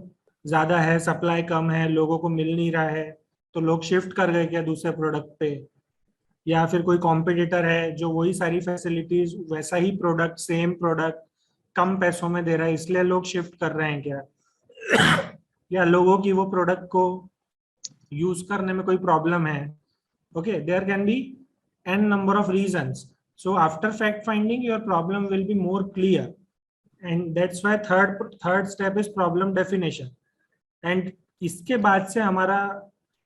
ज्यादा है, सप्लाई कम है, लोगों को मिल नहीं रहा है, तो लोग शिफ्ट कर गए क्या दूसरे प्रोडक्ट पे, या फिर कोई कॉम्पिटिटर है जो वही सारी फैसिलिटीज, वैसा ही प्रोडक्ट, सेम प्रोडक्ट कम पैसों में दे रहा है, इसलिए लोग शिफ्ट कर रहे हैं क्या, या लोगों की वो प्रोडक्ट को यूज करने में कोई प्रॉब्लम है। Okay, there can be n number of reasons. So after fact finding, your problem will be more clear, and that's why third step is problem definition. And इसके बाद से हमारा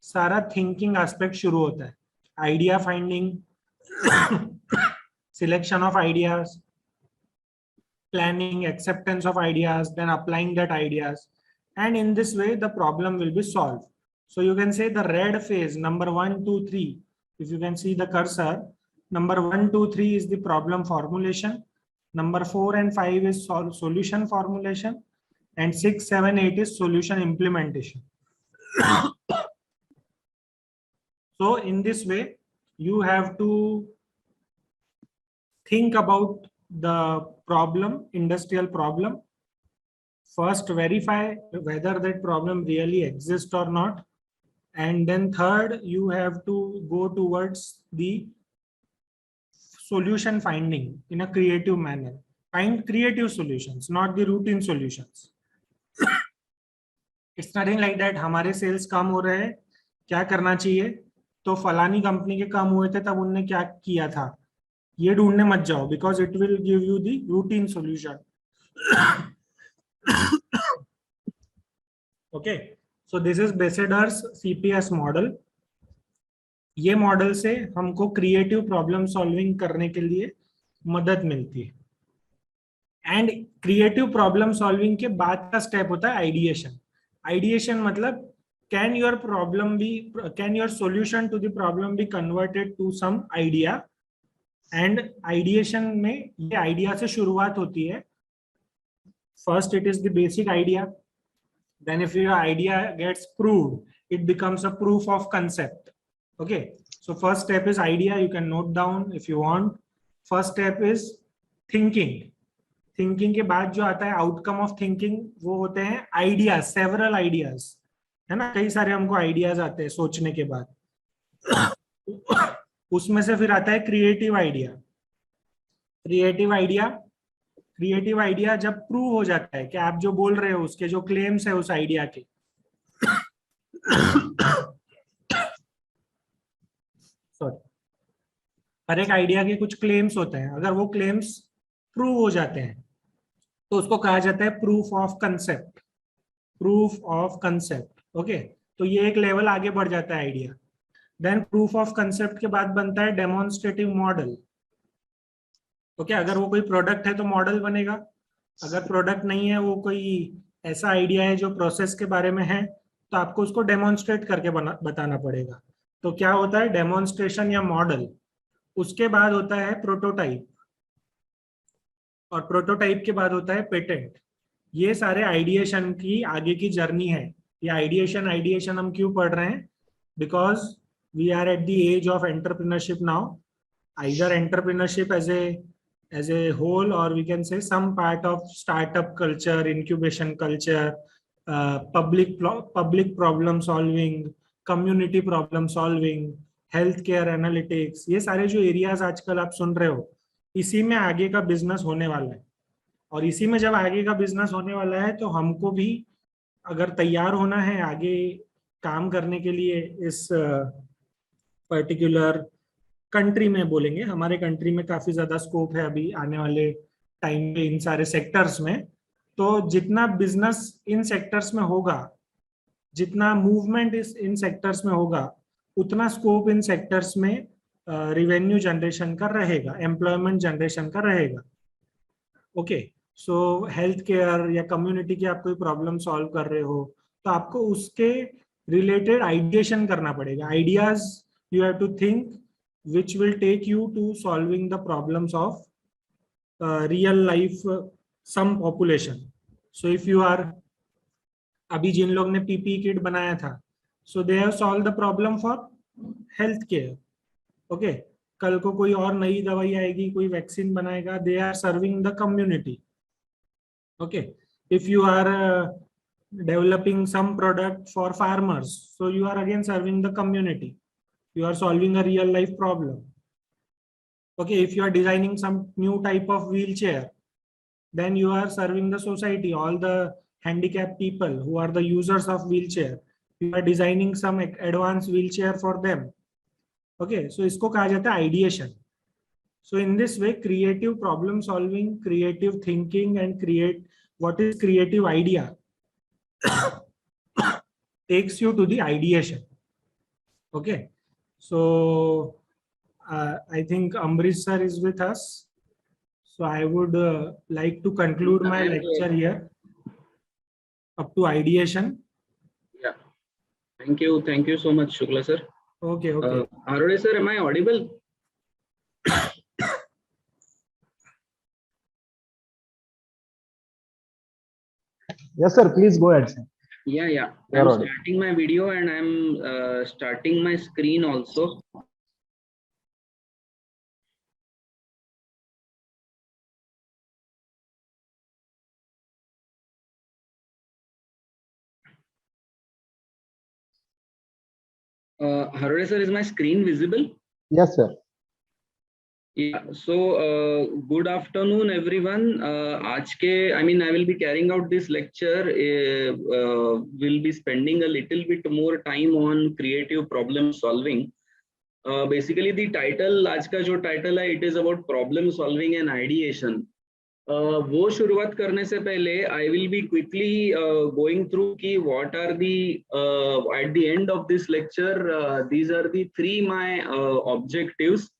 सारा थिंकिंग एस्पेक्ट शुरू होता है, idea finding, selection of ideas, planning, acceptance of ideas, then applying that ideas, and in this way the problem will be solved. So you can say the red phase, number 1, 2, 3, if you can see the cursor, number 1, 2, 3 is the problem formulation, number 4 and 5 is solution formulation, and 6, 7, 8 is solution implementation. So in this way you have to think about the problem, industrial problem. First, verify whether that problem really exists or not. And then third, you have to go towards the solution finding in a creative manner. Find creative solutions, not the routine solutions. It's nothing like that. हमारे sales कम हो रहे हैं, क्या करना चाहिए, तो फलानी company के कम हुए थे तब उनने क्या किया था, ये ढूंढने मत जाओ, because it will give you the routine solution. Okay, so this is Bessedar's CPS model. ये मॉडल से हमको क्रिएटिव प्रॉब्लम सॉल्विंग करने के लिए मदद मिलती है। एंड क्रिएटिव प्रॉब्लम सॉल्विंग के बाद का स्टेप होता है आइडिएशन। आइडिएशन मतलब can your solution to the problem be converted to some idea. And ideation में ये आइडिया से शुरुआत होती है। First it is the basic idea, then if your idea gets proved, it becomes a proof of concept. Okay, so first step is idea. You can note down if you want. First step is thinking. Thinking के बाद जो आता है outcome of thinking, वो होते हैं ideas, several ideas, है ना, कई सारे हमको ideas आते हैं सोचने के बाद। उसमें से फिर आता है creative idea. क्रिएटिव आइडिया जब प्रूव हो जाता है कि आप जो बोल रहे हो उसके जो क्लेम्स है उस आइडिया के, सॉरी, हर एक आइडिया के कुछ क्लेम्स होते हैं, अगर वो क्लेम्स प्रूव हो जाते हैं तो उसको कहा जाता है proof of concept. Proof of concept, okay, तो ये एक लेवल आगे बढ़ जाता है idea. Then proof of concept के बाद बनता है डेमोन्स्ट्रेटिव मॉडल। ओके, अगर वो कोई प्रोडक्ट है तो मॉडल बनेगा, अगर प्रोडक्ट नहीं है, वो कोई ऐसा आइडिया है जो प्रोसेस के बारे में है, तो आपको उसको डेमोन्स्ट्रेट करके बताना पड़ेगा। तो क्या होता है डेमोन्स्ट्रेशन या मॉडल। उसके बाद होता है प्रोटोटाइप, और प्रोटोटाइप के बाद होता है पेटेंट। ये सारे आइडिएशन की आगे की जर्नी है। ये आइडिएशन हम क्यों पढ़ रहे हैं, because we are at the age of entrepreneurship now, either entrepreneurship as a whole, or we can say some part of startup culture, incubation culture, public problem solving, community problem solving, healthcare analytics, ये सारे जो areas आजकल आप सुन रहे हो, इसी में आगे का बिजनेस होने वाला है। और इसी में जब आगे का बिजनेस होने वाला है तो हमको भी अगर तैयार होना है आगे काम करने के लिए इस पर्टिकुलर कंट्री में, बोलेंगे हमारे कंट्री में काफी ज्यादा स्कोप है अभी आने वाले टाइम पे इन सारे सेक्टर्स में। तो जितना बिजनेस इन सेक्टर्स में होगा, जितना मूवमेंट इन सेक्टर्स में होगा, उतना स्कोप इन सेक्टर्स में रिवेन्यू जनरेशन का रहेगा, एम्प्लॉयमेंट जनरेशन का रहेगा। ओके, सो हेल्थ केयर या कम्युनिटी की आप कोई प्रॉब्लम सॉल्व कर रहे हो तो आपको उसके रिलेटेड आइडिएशन करना पड़ेगा। Ideas you have to think which will take you to solving the problems of real life some population. So if you are, अभी जिन लोग ने PPE किट बनाया था, so they have solved the problem for health care. Okay, कल को कोई और नई दवाई आएगी, कोई वैक्सीन बनाएगा, they are serving the community. Okay, if you are developing some product for farmers, so you are again serving the community. You are solving a real life problem. Okay, if you are designing some new type of wheelchair, then you are serving the society, all the handicapped people who are the users of wheelchair. You are designing some advanced wheelchair for them. Okay, so isko kaha jata hai ideation. So in this way, creative problem solving, creative thinking, and what is creative idea takes you to the ideation. Okay, so I think Ambrish sir is with us. So I would like to conclude my lecture here up to ideation. Yeah, thank you so much, Shukla sir. Okay, okay. Arode sir, am I audible? Yes, sir. Please go ahead, sir. Yeah. You're I'm audible. starting my video and I'm starting my screen also. Harode sir, is my screen visible? Yes, sir. Yeah, so good afternoon everyone. I will be carrying out this lecture. We'll be spending a little bit more time on creative problem solving. Basically the title, आज का जो title है, it is about problem solving and ideation. वो शुरुआत करने से पहले I will be quickly going through कि what are the at the end of this lecture, these are the three my objectives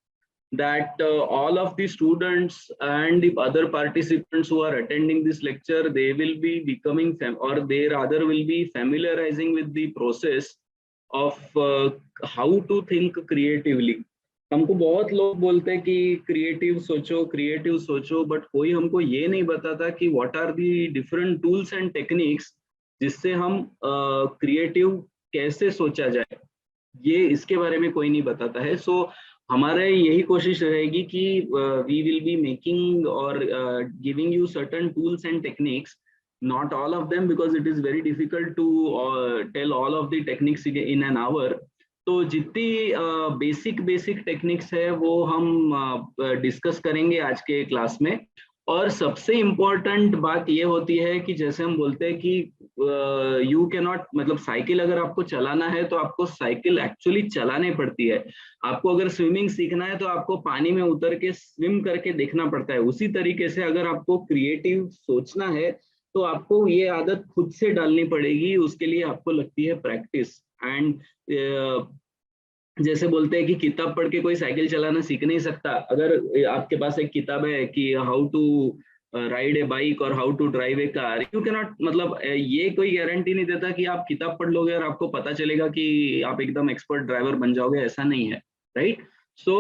that all of the students and the other participants who are attending this lecture, they will be becoming or they rather will be familiarizing with the process of how to think creatively. हमको बहुत लोग बोलते हैं कि creative सोचो, but कोई हमको ये नहीं बताता कि what are the different tools and techniques जिससे हम क्रिएटिव कैसे सोचा जाए, ये इसके बारे में कोई नहीं बताता है. सो हमारे यही कोशिश रहेगी कि वी विल बी मेकिंग और giving you certain tools and techniques, not all of them because it is very difficult to tell all of the techniques in an hour. तो जितनी बेसिक टेक्निक्स है वो हम डिस्कस करेंगे आज के class में. और सबसे इम्पोर्टेंट बात ये होती है कि जैसे हम बोलते हैं कि यू कैन नॉट, मतलब साइकिल अगर आपको चलाना है तो आपको साइकिल एक्चुअली चलाने पड़ती है. आपको अगर स्विमिंग सीखना है तो आपको पानी में उतर के स्विम करके देखना पड़ता है. उसी तरीके से अगर आपको क्रिएटिव सोचना है तो आपको ये आदत खुद से डालनी पड़ेगी. उसके लिए आपको लगती है प्रैक्टिस. एंड जैसे बोलते हैं कि किताब पढ़ के कोई साइकिल चलाना सीख नहीं सकता. अगर आपके पास एक किताब है कि how to ride a bike और how to drive a car, you can not, मतलब ये कोई गारंटी नहीं देता कि आप किताब पढ़ लोगे और आपको पता चलेगा कि आप एकदम एक्सपर्ट ड्राइवर बन जाओगे, ऐसा नहीं है, राइट. सो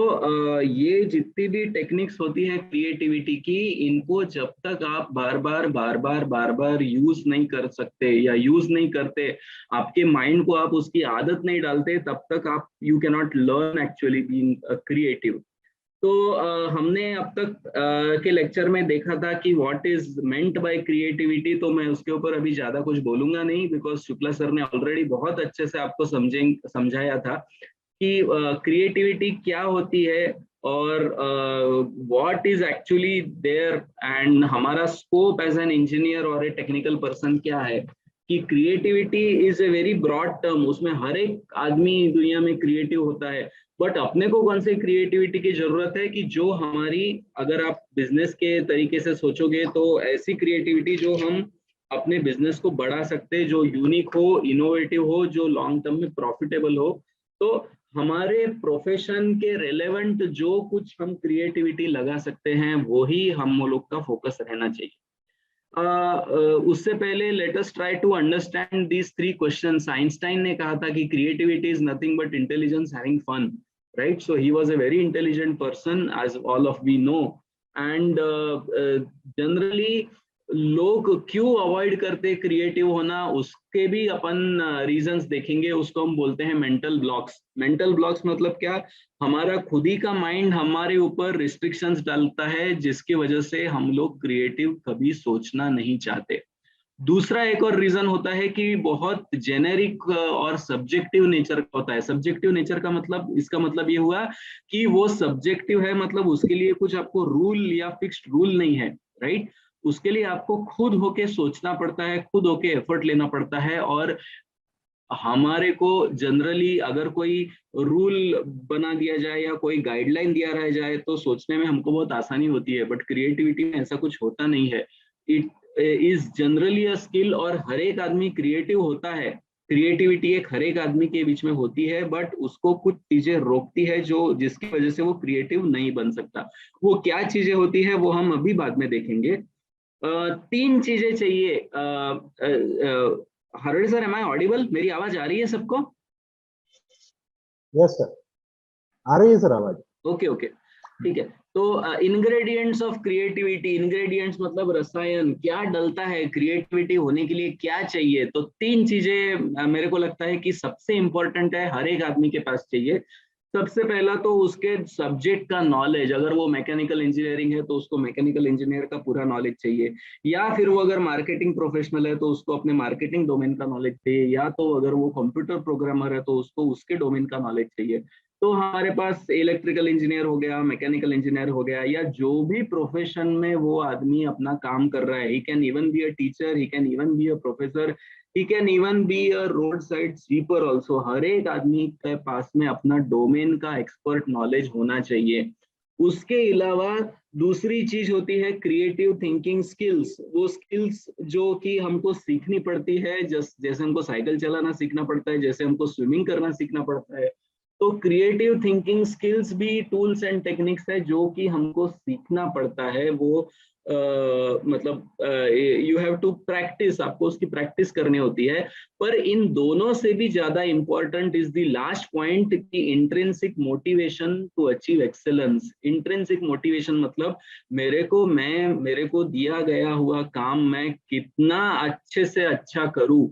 ये जितनी भी टेक्निक्स होती है क्रिएटिविटी की, इनको जब तक आप बार बार यूज नहीं कर सकते या यूज नहीं करते, आपके माइंड को आप उसकी आदत नहीं डालते, तब तक आप you can not learn actually being creative. तो हमने अब तक के लेक्चर में देखा था कि what is meant by creativity. तो मैं उसके ऊपर अभी ज्यादा कुछ बोलूंगा नहीं, बिकॉज शुक्ला सर ने ऑलरेडी बहुत अच्छे से आपको समझाया था कि क्रिएटिविटी क्या होती है और what is actually there, and हमारा स्कोप एज एन इंजीनियर और ए टेक्निकल पर्सन क्या है. कि creativity is a very broad term, उसमें हर एक आदमी दुनिया में क्रिएटिव होता है. बट अपने को कौन से क्रिएटिविटी की जरूरत है कि जो हमारी, अगर आप बिजनेस के तरीके से सोचोगे तो ऐसी क्रिएटिविटी जो हम अपने बिजनेस को बढ़ा सकते हैं, जो यूनिक हो, इनोवेटिव हो, जो लॉन्ग टर्म में प्रॉफिटेबल हो. तो हमारे प्रोफेशन के रेलेवेंट जो कुछ हम क्रिएटिविटी लगा सकते हैं वो ही हम लोग का फोकस रहना चाहिए. उससे पहले let us try to understand these three questions. Einstein ने कहा था कि creativity is nothing but intelligence having fun, right. So he was a very intelligent person, as all of we know. And generally लोग क्यों avoid करते creative होना, उसके भी अपन रीजंस देखेंगे। उसको हम बोलते हैं मेंटल ब्लॉक्स। मेंटल ब्लॉक्स मतलब क्या, हमारा खुद ही का माइंड हमारे ऊपर रिस्ट्रिक्शंस डालता है, जिसकी वजह से हम लोग क्रिएटिव कभी सोचना नहीं चाहते। दूसरा एक और रीजन होता है कि बहुत जेनेरिक और सब्जेक्टिव नेचर का होता है। सब्जेक्टिव नेचर का मतलब, इसका मतलब ये हुआ कि वो सब्जेक्टिव है, मतलब उसके लिए कुछ आपको रूल या फिक्स्ड रूल नहीं है, राइट। उसके लिए आपको खुद होके सोचना पड़ता है, खुद होके एफर्ट लेना पड़ता है। और हमारे को जनरली अगर कोई रूल बना दिया जाए या कोई गाइडलाइन दिया रह जाए तो सोचने में हमको बहुत आसानी होती है, बट क्रिएटिविटी में ऐसा कुछ होता नहीं है। It is generally a skill, और हर एक आदमी क्रिएटिव होता है। क्रिएटिविटी एक हर एक आदमी के बीच में होती है, बट उसको कुछ चीजें रोकती है जो जिसकी वजह से वो क्रिएटिव नहीं बन सकता। वो क्या चीजें होती है वो हम अभी बाद में देखेंगे। तीन चीजें चाहिए। हरड़ सर, एम आई ऑडिबल? मेरी आवाज आ रही है सबको? यस सर, आ रही है सर आवाज। ओके ओके, ठीक है। तो इंग्रेडिएंट्स ऑफ क्रिएटिविटी, इंग्रेडिएंट्स मतलब रसायन, क्या डलता है क्रिएटिविटी होने के लिए, क्या चाहिए। तो तीन चीजें मेरे को लगता है कि सबसे इंपॉर्टेंट है, हर एक आदमी के पास चाहिए। सबसे पहला तो उसके सब्जेक्ट का नॉलेज। अगर वो मैकेनिकल इंजीनियरिंग है तो उसको मैकेनिकल इंजीनियर का पूरा नॉलेज चाहिए, या फिर वो अगर मार्केटिंग प्रोफेशनल है तो उसको अपने मार्केटिंग डोमेन का नॉलेज चाहिए, या तो अगर वो कंप्यूटर प्रोग्रामर है तो उसको उसके डोमेन का नॉलेज चाहिए। तो हमारे पास इलेक्ट्रिकल इंजीनियर हो गया, मैकेनिकल इंजीनियर हो गया, या जो भी प्रोफेशन में वो आदमी अपना काम कर रहा है, he can even be a teacher, he can even be a professor, he can even be a road side sweeper also. हर एक आदमी के पास में अपना डोमेन का एक्सपर्ट नॉलेज होना चाहिए। उसके अलावा दूसरी चीज होती है क्रिएटिव थिंकिंग स्किल्स। वो स्किल्स जो कि हमको सीखनी पड़ती है, जैसे हमको साइकिल चलाना सीखना पड़ता है, जैसे हमको स्विमिंग करना सीखना पड़ता है। तो क्रिएटिव थिंकिंग स्किल्स भी टूल्स एंड टेक्निक्स है जो कि हमको सीखना पड़ता है। वो मतलब यू हैव टू प्रैक्टिस, आपको उसकी प्रैक्टिस करनी होती है। पर इन दोनों से भी ज्यादा important is the last point की intrinsic motivation to achieve excellence. Intrinsic motivation मतलब मेरे को दिया गया हुआ काम मैं कितना अच्छे से अच्छा करूं,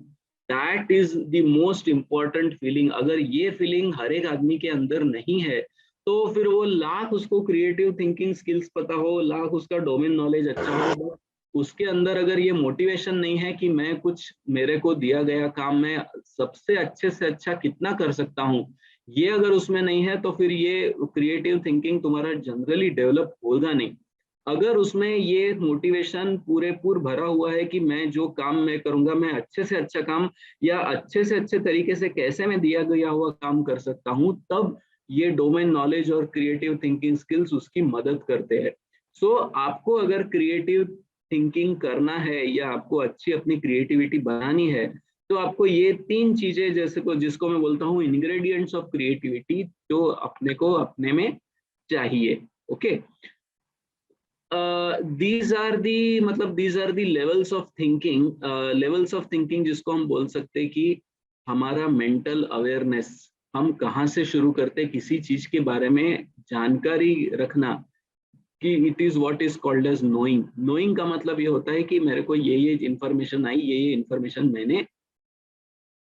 that is the most important feeling. अगर ये फीलिंग हर एक आदमी के अंदर नहीं है तो फिर वो लाख उसको क्रिएटिव थिंकिंग स्किल्स पता हो, लाख उसका डोमेन नॉलेज अच्छा हो, बट उसके अंदर अगर ये मोटिवेशन नहीं है कि मैं कुछ, मेरे को दिया गया काम मैं सबसे अच्छे से अच्छा कितना कर सकता हूँ, ये अगर उसमें नहीं है तो फिर ये क्रिएटिव थिंकिंग तुम्हारा जनरली डेवलप होगा नहीं। अगर उसमें ये मोटिवेशन पूरे भरा हुआ है कि मैं जो काम मैं करूंगा मैं अच्छे से अच्छा काम या अच्छे से अच्छे तरीके से कैसे मैं दिया गया हुआ काम कर सकता हूं, तब ये डोमेन नॉलेज और क्रिएटिव थिंकिंग स्किल्स उसकी मदद करते हैं। सो आपको अगर क्रिएटिव थिंकिंग करना है या आपको अच्छी अपनी क्रिएटिविटी बनानी है तो आपको ये तीन चीजें, जैसे को जिसको मैं बोलता हूँ इंग्रेडिएंट्स ऑफ क्रिएटिविटी, जो अपने को अपने में चाहिए। ओके, these are the मतलब these are the levels of thinking, levels of thinking जिसको हम बोल सकते हैं कि हमारा मेंटल अवेयरनेस, हम कहाँ से शुरू करते किसी चीज के बारे में जानकारी रखना, कि it is what is called as knowing. Knowing का मतलब ये होता है कि मेरे को ये इंफॉर्मेशन आई, ये इंफॉर्मेशन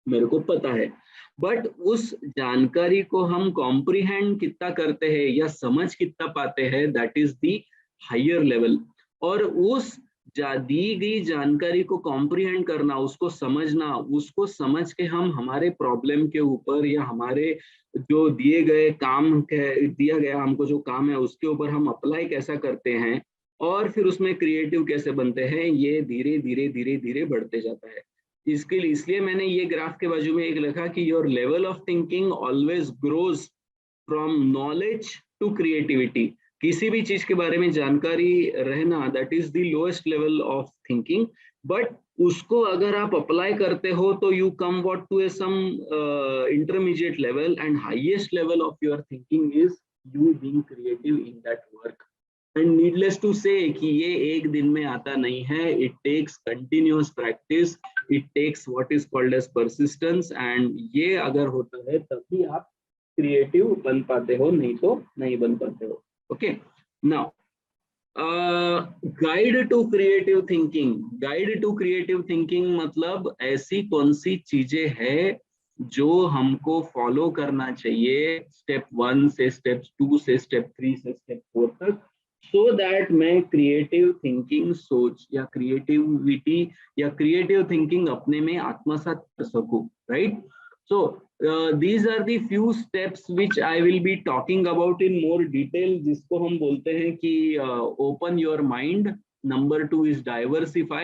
मेरे को पता है, बट उस जानकारी को हम कॉम्प्रिहेंड कितना करते हैं या समझ कितना पाते हैं, that is the higher level. और उस दी गई जानकारी को कॉम्प्रिहेंड करना, उसको समझना, उसको समझ के हम हमारे प्रॉब्लम के ऊपर या हमारे जो दिए गए काम दिया गया हमको जो काम है उसके ऊपर हम अप्लाई कैसा करते हैं और फिर उसमें क्रिएटिव कैसे बनते हैं, ये धीरे धीरे धीरे धीरे बढ़ते जाता है। इसके लिए इसलिए मैंने ये ग्राफ के बाजू में एक लिखा कि your level of thinking always grows from knowledge to creativity. किसी भी चीज के बारे में जानकारी रहना, that is the lowest level of thinking, but उसको अगर आप अप्लाई करते हो तो you come what to a some intermediate level, and highest level of your thinking is you being creative in that work. And needless to say कि ये एक दिन में आता नहीं है, it takes continuous practice, it takes what is called as persistence, and ये अगर होता है तभी आप क्रिएटिव बन पाते हो, नहीं तो नहीं बन पाते हो। Okay, now guide to creative thinking. Guide to creative thinking मतलब ऐसी कौन सी चीजें है जो हमको फॉलो करना चाहिए स्टेप 1 से स्टेप 2 से स्टेप 3 से स्टेप 4 तक, सो दैट मैं क्रिएटिव थिंकिंग सोच या क्रिएटिविटी या क्रिएटिव थिंकिंग अपने में आत्मसात कर सकूं, right? So these are the few steps which I will be talking about in more detail, जिसको हम बोलते हैं कि open your mind. Number 2 is diversify.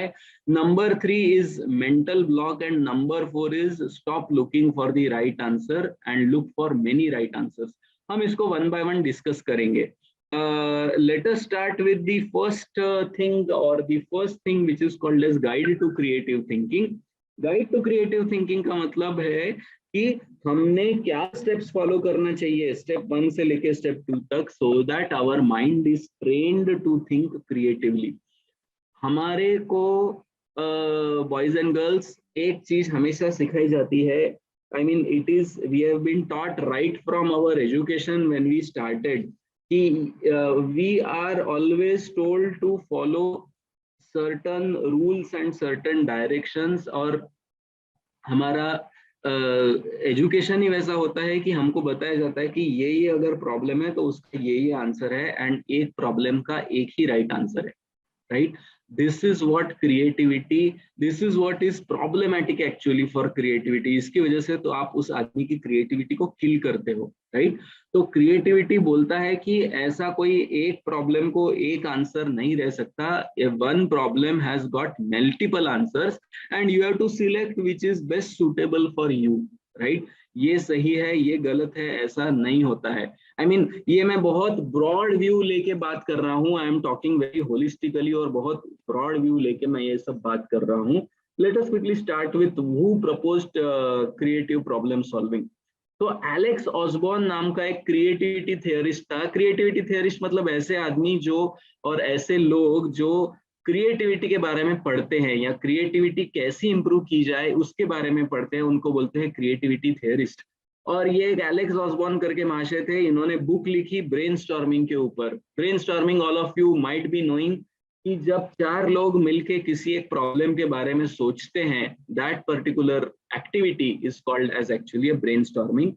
Number 3 is mental block, and number 4 is stop looking for the right answer and look for many right answers. हम इसको one by one discuss करेंगे. Let us start with the first thing, or the first thing which is called as guide to creative thinking. Guide to creative thinking का मतलब है कि हमने क्या steps follow करना चाहिए स्टेप 1 से लेके स्टेप 2 तक, so that our mind is trained to think creatively. हमारे को बॉयज एंड गर्ल्स एक चीज हमेशा सिखाई जाती है, I mean it is we have been taught right from our education when we started कि we are always told to follow certain rules and certain directions, और हमारा एजुकेशन ही वैसा होता है कि हमको बताया जाता है कि ये अगर प्रॉब्लम है तो उसका ये आंसर है, एंड एक प्रॉब्लम का एक ही राइट आंसर है, right? This is what creativity, this is what is problematic actually for creativity. इसकी वजह से तो आप उस आदमी की क्रिएटिविटी को किल करते हो, राइट? तो क्रिएटिविटी बोलता है कि ऐसा कोई एक प्रॉब्लम को एक आंसर नहीं रह सकता, one problem has got multiple answers and you have to select which is best suitable for you, right? ये सही है, ये गलत है, ऐसा नहीं होता है। आई मीन ये मैं बहुत ब्रॉड व्यू लेके बात कर रहा हूँ, I am talking very holistically, और बहुत ब्रॉड व्यू लेके मैं ये सब बात कर रहा हूँ। Let us quickly start with who proposed creative problem solving. तो एलेक्स ऑसबॉर्न नाम का एक क्रिएटिविटी थियरिस्ट था। क्रिएटिविटी थियरिस्ट मतलब ऐसे आदमी जो, और ऐसे लोग जो क्रिएटिविटी के बारे में पढ़ते हैं या क्रिएटिविटी कैसी इंप्रूव की जाए उसके बारे में पढ़ते हैं, उनको बोलते हैं क्रिएटिविटी थियरिस्ट। और ये एक एलेक्स ऑसबॉर्न करके महाशय थे, इन्होंने बुक लिखी ब्रेनस्टॉर्मिंग के ऊपर। Brainstorming all of you might be knowing कि जब 4 लोग मिलके किसी एक प्रॉब्लम के बारे में सोचते हैं, that particular activity is called as actually a brainstorming.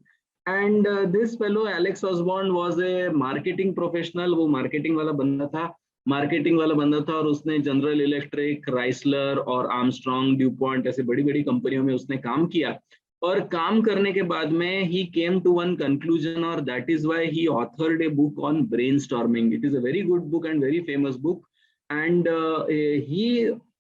And this fellow Alex Osborn was a marketing professional, वो मार्केटिंग वाला बंदा था, और उसने जनरल इलेक्ट्रिक, क्राइसलर और आर्मस्ट्रॉन्ग, ड्यूपॉन्ट ऐसे बड़ी बड़ी कंपनियों में उसने काम किया। और काम करने के बाद में ही केम टू वन कंक्लूजन, और that is why he authored a book on brainstorming. It is a very good book and very famous book, and he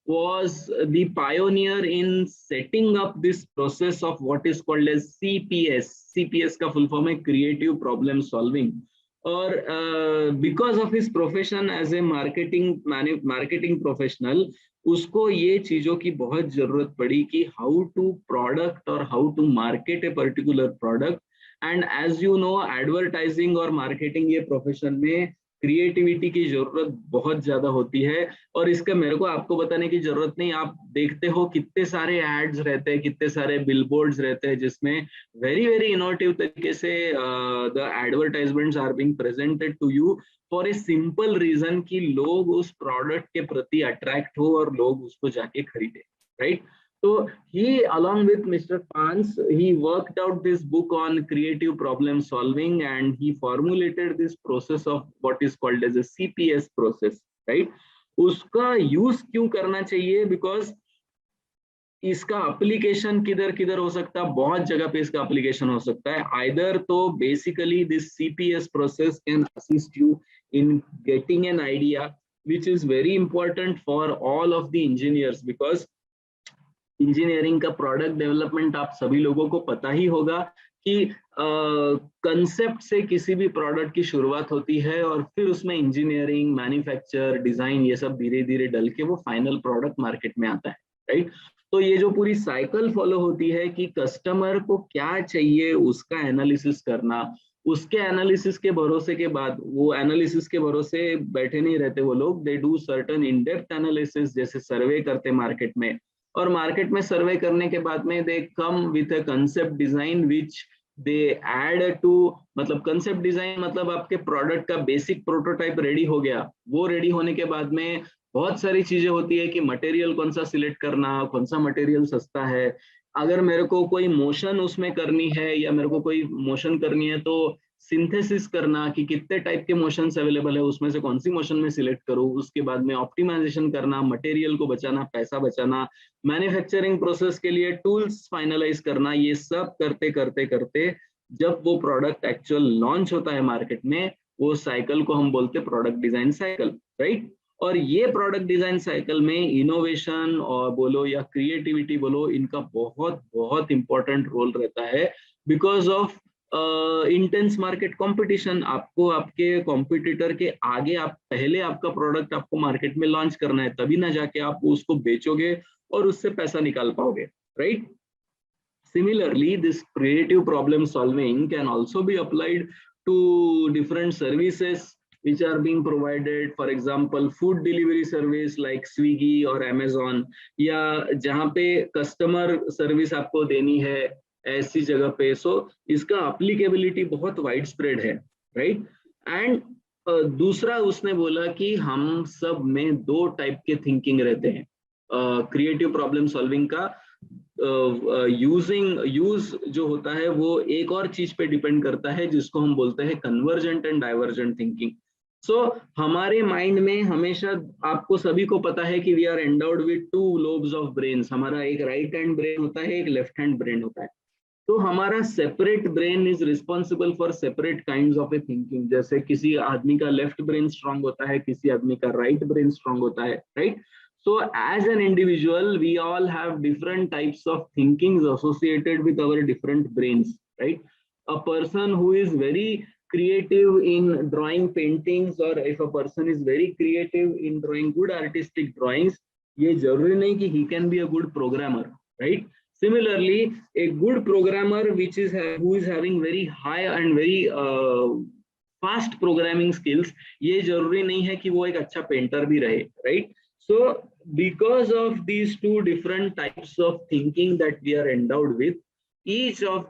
was the pioneer in setting up this process of what is called as CPS. CPS का full form है creative problem solving. और because of his profession as a marketing professional, उसको ये चीजों की बहुत जरूरत पड़ी कि how to product और how to market a particular product. And as you know, advertising और marketing ये profession में क्रिएटिविटी की जरूरत बहुत ज्यादा होती है, और इसका मेरे को आपको बताने की जरूरत नहीं। आप देखते हो कितने सारे एड्स रहते हैं, कितने सारे बिलबोर्ड्स रहते हैं, जिसमें वेरी वेरी इनोवेटिव तरीके से the advertisements are being presented to you for a simple reason कि लोग उस प्रोडक्ट के प्रति अट्रैक्ट हो और लोग उसको जाके खरीदे, right? So he, along with Mr. Pans, he worked out this book on creative problem solving, and he formulated this process of what is called as a CPS process, right? उसका use क्यों करना चाहिए? Because इसका application किधर किधर हो सकता है, बहुत जगह पे इसका एप्लीकेशन हो सकता है। आइदर तो basically this CPS process can assist you in getting an idea, which is very important for all of the engineers, because engineering का प्रोडक्ट डेवलपमेंट आप सभी लोगों को पता ही होगा कि कंसेप्ट से किसी भी प्रोडक्ट की शुरुआत होती है, और फिर उसमें इंजीनियरिंग, मैन्युफैक्चर, डिजाइन ये सब धीरे धीरे डल के वो फाइनल प्रोडक्ट मार्केट में आता है, राइट? तो ये जो पूरी साइकिल फॉलो होती है कि कस्टमर को क्या चाहिए उसका एनालिसिस करना, उसके एनालिसिस के भरोसे के बाद, वो एनालिसिस के भरोसे बैठे नहीं रहते वो लोग, they do certain in depth analysis, जैसे सर्वे करते मार्केट में, और मार्केट में सर्वे करने के बाद में they come with a concept design which they add to, मतलब concept design मतलब आपके product का basic prototype ready हो गया, वो ready होने के बाद में बहुत सारी चीजें होती है कि मटेरियल कौन सा सिलेक्ट करना, कौन सा मटेरियल सस्ता है, अगर मेरे को कोई मोशन उसमें करनी है या मेरे को कोई मोशन करनी है तो सिंथेसिस करना कि कितने टाइप के मोशंस अवेलेबल है, उसमें से कौन सी मोशन में सिलेक्ट करूँ, उसके बाद में ऑप्टिमाइजेशन करना, मटेरियल को बचाना, पैसा बचाना, मैन्युफैक्चरिंग प्रोसेस के लिए टूल्स फाइनलाइज करना, ये सब करते करते करते जब वो प्रोडक्ट एक्चुअल लॉन्च होता है मार्केट में, वो साइकिल को हम बोलते हैं प्रोडक्ट डिजाइन साइकिल, राइट। और ये प्रोडक्ट डिजाइन साइकिल में इनोवेशन और बोलो या क्रिएटिविटी बोलो, इनका बहुत बहुत इंपॉर्टेंट रोल रहता है, because of intense market competition. आपको आपके कॉम्पिटिटर के आगे आप पहले आपका प्रोडक्ट आपको मार्केट में लॉन्च करना है, तभी ना जाके आप उसको बेचोगे और उससे पैसा निकाल पाओगे, right. Similarly, this creative problem solving can also be applied to different services which are being provided. For example, food delivery service like Swiggy or Amazon, या जहाँ पे कस्टमर सर्विस आपको देनी है ऐसी जगह पे, सो इसका अप्लीकेबिलिटी बहुत वाइड स्प्रेड है, राइट। एंड दूसरा उसने बोला कि हम सब में दो टाइप के थिंकिंग रहते हैं क्रिएटिव प्रॉब्लम सॉल्विंग का। यूज जो होता है वो एक और चीज पे डिपेंड करता है जिसको हम बोलते हैं कन्वर्जेंट एंड डाइवर्जेंट थिंकिंग। सो हमारे माइंड में हमेशा, आपको सभी को पता है कि we are endowed with two lobes of brains, हमारा एक राइट हैंड ब्रेन होता है, एक लेफ्ट हैंड ब्रेन होता है। तो हमारा separate brain is responsible for separate kinds of a thinking. जैसे किसी आदमी का लेफ्ट ब्रेन स्ट्रांग होता है, किसी आदमी का राइट ब्रेन स्ट्रांग होता है, right. So as an individual, we all have different types of thinkings associated with our different brains, right? A person who is very creative in drawing paintings, or if a person is very creative in drawing good artistic drawings, ये जरूरी नहीं कि he can be a good programmer, right? Similarly, a good programmer who is having very high and very fast programming skills, ये जरूरी नहीं है कि वो एक अच्छा पेंटर भी रहे, right? So because of these two different types of thinking that we are endowed with, each of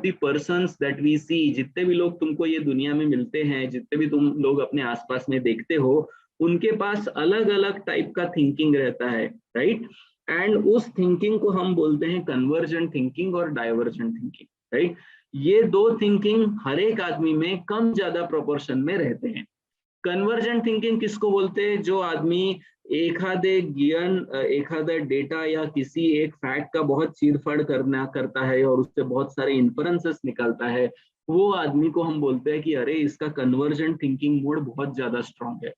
the persons that we see, जितने भी लोग तुमको ये दुनिया में मिलते हैं, जितने भी तुम लोग अपने आसपास में देखते हो, उनके पास अलग अलग टाइप का थिंकिंग रहता है, राइट। एंड उस थिंकिंग को हम बोलते हैं कन्वर्जेंट थिंकिंग और डाइवर्जेंट थिंकिंग, राइट। ये दो थिंकिंग हर एक आदमी में कम ज्यादा प्रोपोर्शन में रहते हैं। कन्वर्जेंट थिंकिंग किसको बोलते हैं? जो आदमी एखादा डेटा या किसी एक फैक्ट का बहुत चीरफाड़ करता है और उससे बहुत सारे इन्फरेंसेस निकालता है, वो आदमी को हम बोलते हैं कि अरे इसका कन्वर्जेंट थिंकिंग मोड बहुत ज्यादा स्ट्रांग है।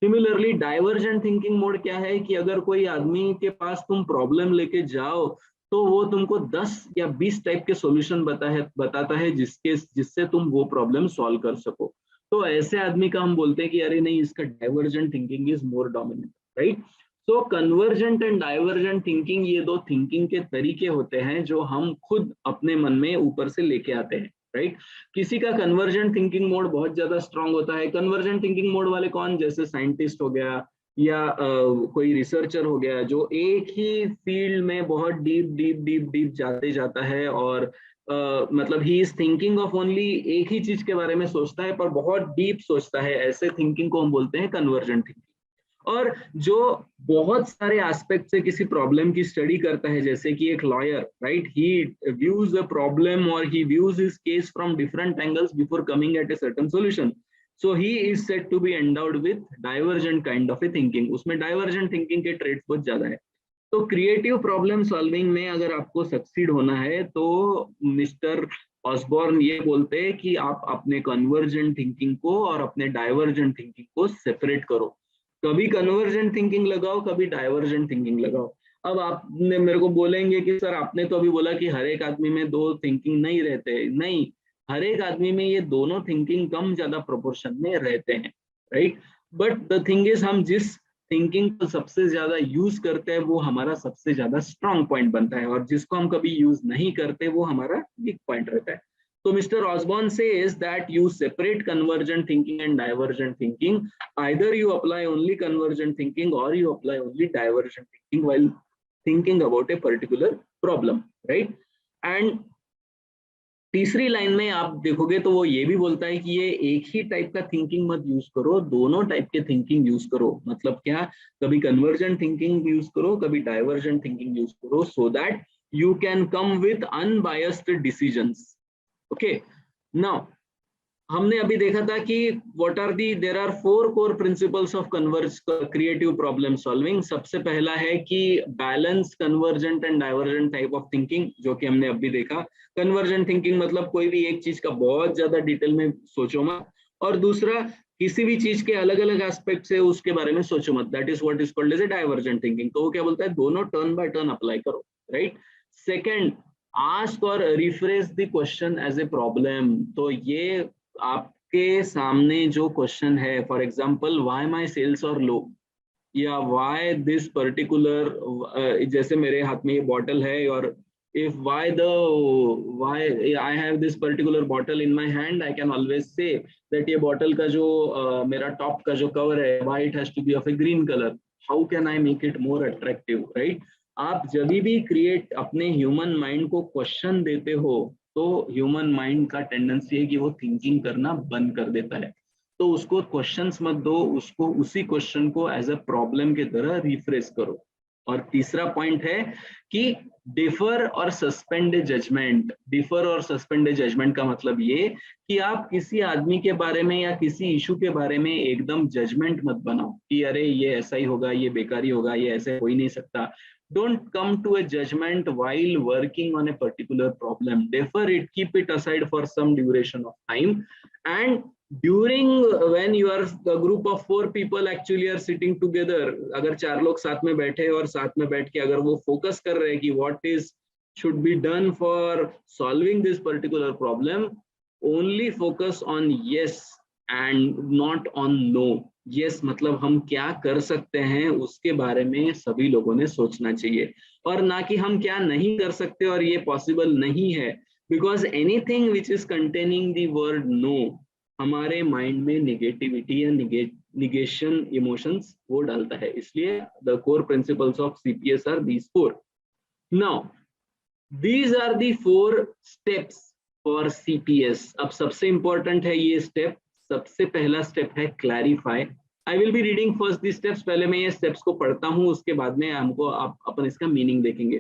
सिमिलरली डाइवर्जेंट थिंकिंग मोड क्या है कि अगर कोई आदमी के पास तुम प्रॉब्लम लेके जाओ तो वो तुमको 10 या 20 टाइप के सॉल्यूशन बताता है जिससे तुम वो प्रॉब्लम सॉल्व कर सको। तो ऐसे आदमी का हम बोलते हैं कि अरे नहीं, इसका divergent thinking is more dominant, right. So convergent and divergent thinking, ये दो थिंकिंग के तरीके होते हैं जो हम खुद अपने मन में ऊपर से लेके आते हैं, राइट। किसी का कन्वर्जेंट थिंकिंग मोड बहुत ज्यादा स्ट्रांग होता है। कन्वर्जेंट थिंकिंग मोड वाले कौन? जैसे साइंटिस्ट हो गया या कोई रिसर्चर हो गया जो एक ही फील्ड में बहुत डीप जाता है और मतलब he is thinking of only एक ही चीज के बारे में सोचता है पर बहुत डीप सोचता है, ऐसे थिंकिंग को हम बोलते हैं कन्वर्जेंट थिंकिंग। और जो बहुत सारे एस्पेक्ट से किसी प्रॉब्लम की स्टडी करता है, जैसे कि एक lawyer, right, he views the problem और he views his case from different angles before coming at a certain solution, so he is said to be endowed with divergent kind of a thinking. उसमें divergent thinking के traits बहुत ज्यादा है। तो creative problem solving में अगर आपको succeed होना है तो मिस्टर ऑसबॉर्न ये बोलते हैं कि आप अपने कन्वर्जेंट थिंकिंग को और अपने डाइवर्जेंट थिंकिंग को सेपरेट करो। कभी कन्वर्जेंट थिंकिंग लगाओ, कभी डाइवर्जेंट थिंकिंग लगाओ। अब आपने मेरे को बोलेंगे कि सर आपने तो अभी बोला कि हर एक आदमी में दो थिंकिंग नहीं रहते। नहीं, हर एक आदमी में ये दोनों थिंकिंग कम ज्यादा प्रोपोर्शन में रहते हैं, right. But the thing is, हम जिस थिंकिंग को सबसे ज्यादा यूज करते हैं वो हमारा सबसे ज्यादा स्ट्रॉन्ग पॉइंट बनता है, और जिसको हम कभी यूज नहीं करते वो हमारा वीक पॉइंट रहता है। So Mr. Osborne says that you separate convergent thinking and divergent thinking. Either you apply only convergent thinking or you apply only divergent thinking while thinking about a particular problem, right? And तीसरी line में आप देखोगे तो वो ये भी बोलता है कि ये एक ही टाइप का थिंकिंग मत यूज करो, दोनों टाइप के थिंकिंग यूज करो। मतलब क्या, कभी कन्वर्जेंट थिंकिंग यूज करो, कभी डाइवर्जेंट थिंकिंग यूज करो, so that you can come with unbiased decisions. Okay, now हमने अभी देखा था कि what are the there are 4 core principles of creative problem solving. सबसे पहला है कि balance convergent and divergent type of thinking, जो कि हमने अभी देखा। convergent thinking मतलब कोई भी एक चीज का बहुत ज्यादा डिटेल में सोचो मत, और दूसरा किसी भी चीज के अलग अलग एस्पेक्ट से उसके बारे में सोचो मत, that is what is called as a divergent thinking. तो वो क्या बोलता है, दोनों टर्न बाय टर्न अप्लाई करो, राइट। सेकंड, आस्क और refresh the question as a problem. तो ये आपके सामने जो क्वेश्चन है, for example why my sales are low, या व्हाई दिस पर्टिकुलर, जैसे मेरे हाथ में ये बॉटल है, और if why I have this particular bottle in my hand, I can always say that ये bottle का जो मेरा टॉप का जो कवर है, why it has to be of a green color, how can I make it more attractive, right? आप जब भी क्रिएट अपने ह्यूमन माइंड को क्वेश्चन देते हो, तो ह्यूमन माइंड का टेंडेंसी है कि वो थिंकिंग करना बंद कर देता है। तो उसको क्वेश्चंस मत दो, उसको उसी क्वेश्चन को एज अ प्रॉब्लम की तरह रिफ्रेश करो। और तीसरा पॉइंट है कि डिफर और सस्पेंड जजमेंट। डिफर और सस्पेंड जजमेंट का मतलब ये कि आप किसी आदमी के बारे में या किसी इशू के बारे में एकदम जजमेंट मत बनाओ कि अरे ये ऐसा ही होगा, ये बेकारी होगा, ये ऐसे हो ही नहीं सकता। Don't come to a judgment while working on a particular problem. Defer it, keep it aside for some duration of time, and during when you are the group of 4 people actually are sitting together, अगर 4 लोग साथ में बैठे और साथ में बैठ के अगर वो फोकस कर रहे हैं कि what is should be done for solving this particular problem, only focus on yes and not on no. yes मतलब हम क्या कर सकते हैं उसके बारे में सभी लोगों ने सोचना चाहिए, और ना कि हम क्या नहीं कर सकते और ये पॉसिबल नहीं है। Because anything which is containing the word no हमारे माइंड में निगेटिविटी या निगेशन इमोशंस वो डालता है। इसलिए the core principles of CPS are these 4। Now these are the 4 steps for CPS. अब सबसे इंपॉर्टेंट है ये स्टेप। सबसे पहला स्टेप है clarify. I will be reading first the steps. पहले मैं ये स्टेप्स को पढ़ता हूँ, उसके बाद में हमको अपन इसका मीनिंग देखेंगे।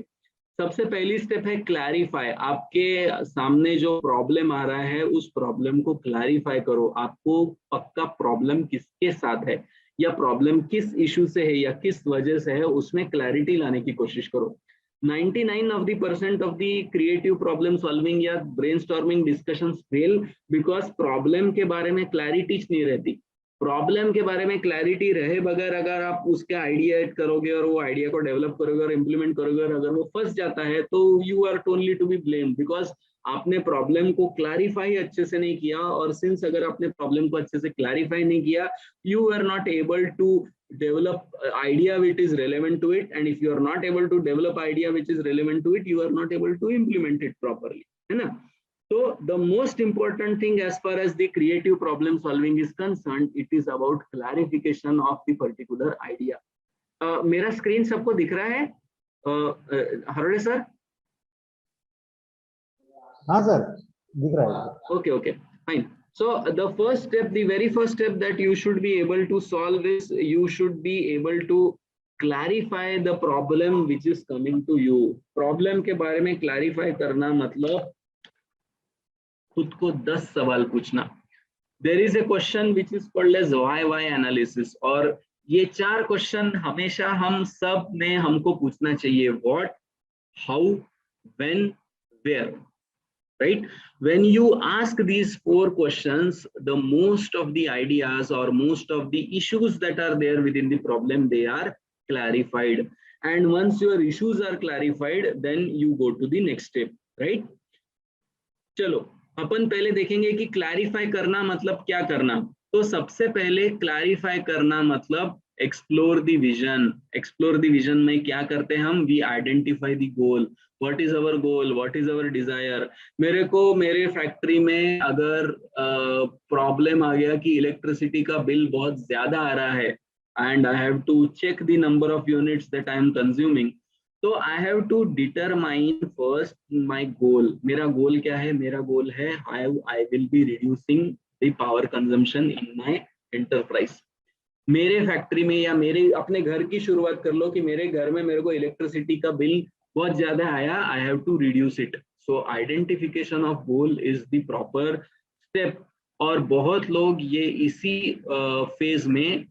सबसे पहली स्टेप है क्लैरिफाई। आपके सामने जो प्रॉब्लम आ रहा है उस प्रॉब्लम को क्लैरिफाई करो। आपको पक्का प्रॉब्लम किसके साथ है या प्रॉब्लम किस इशू से है या किस वजह से है, उसमें क्लैरिटी लाने की कोशिश करो। 99% of the creative problem solving या brainstorming discussions fail because problem के बारे में clarity नहीं रहती। प्रॉब्लम के बारे में क्लैरिटी रहे बगैर अगर आप उसके आइडिया ऐड करोगे और वो आइडिया को डेवलप करोगे और इम्प्लीमेंट करोगे और अगर वो फंस जाता है तो you are totally to be blamed, because आपने प्रॉब्लम को क्लैरिफाई अच्छे से नहीं किया। और सिंस अगर आपने प्रॉब्लम को अच्छे से क्लैरिफाई नहीं किया, you are not able to develop idea which is relevant to it, and if you are not able to develop idea which is relevant to it, you are not able to implement it properly, है ना। So the most important thing as far as the creative problem solving is concerned, it is about clarification of the particular idea. मेरा screen सबको दिख रहा है Harode sir? हाँ sir दिख रहा है। Okay, fine. So the first step, the very first step that you should be able to solve is you should be able to clarify the problem which is coming to you. Problem के बारे में clarify करना मतलब खुद को 10 सवाल पूछना। There is a question which is called as why analysis, और ये 4 क्वेश्चन हमेशा हम सब ने हमको पूछना चाहिए। What, how, when, where. Right? When you ask these 4 questions, the most of the ideas or most of the issues that are there within the problem, they are clarified. And once your issues are clarified, then you go to the next step, right? चलो अपन पहले देखेंगे कि clarify करना मतलब क्या करना। तो सबसे पहले क्लैरिफाई करना मतलब explore the vision. Explore the vision में क्या करते हैं हम? We identify the goal. What is our goal, what is our desire. मेरे को मेरे फैक्ट्री में अगर प्रॉब्लम आ गया कि इलेक्ट्रिसिटी का बिल बहुत ज्यादा आ रहा है and I have to check the number of units that I am consuming, तो I have to determine first my goal. मेरा गोल क्या है? मेरा गोल है I will be reducing the power consumption in my enterprise. मेरे factory में या मेरे अपने घर की शुरुआत कर लो कि मेरे घर में मेरे को इलेक्ट्रिसिटी का बिल बहुत ज्यादा आया, I have to reduce it. So identification of goal is the proper step. और बहुत लोग ये इसी फेज में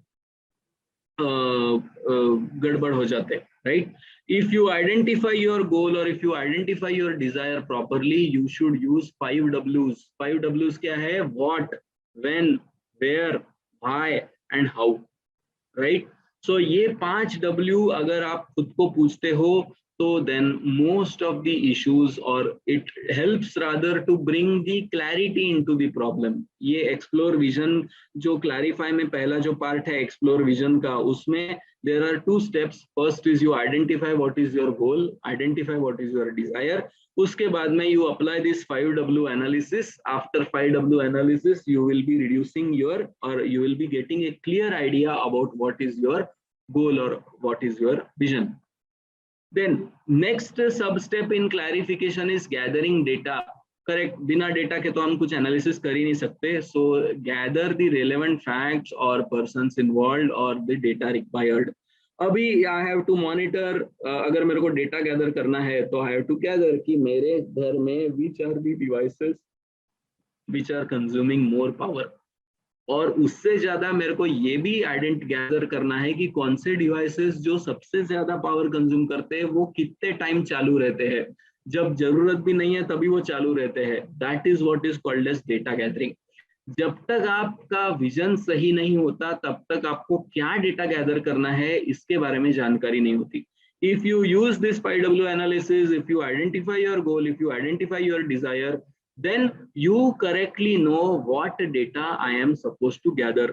गड़बड़ हो जाते हैं, right? If you identify your goal or if you identify your desire properly, you should use 5 W's. 5 W's क्या है? What, when, where, why and how, right? So ये 5 W अगर आप खुद को पूछते हो तो then most of the issues or it helps rather to bring the clarity into the problem. ये explore vision जो clarify में पहला जो part है explore vision का, उसमें there are 2 steps. First is you identify what is your goal, identify what is your desire. उसके बाद में you apply this 5W analysis. After 5W analysis, you will be reducing your or you will be getting a clear idea about what is your goal or what is your vision. Then next sub step in clarification is gathering data. Correct. बिना data के तो हम कुछ analysis कर ही नहीं सकते. So gather the relevant facts or persons involved or the data required. अभी I have to monitor. अगर मेरे को डेटा गैदर करना है तो I have to gather कि मेरे घर में which are the devices which are consuming more power. और उससे ज्यादा मेरे को ये भी गैदर करना है कि कौन से डिवाइसेस जो सबसे ज्यादा पावर कंज्यूम करते हैं वो कितने टाइम चालू रहते हैं. जब जरूरत भी नहीं है तभी वो चालू रहते हैं. That is what is called as data gathering. जब तक आपका विजन सही नहीं होता तब तक आपको क्या डेटा गैदर करना है इसके बारे में जानकारी नहीं होती. If you use this 5W analysis, if you identify your goal, if you identify your desire, then you correctly know what data I am supposed to gather.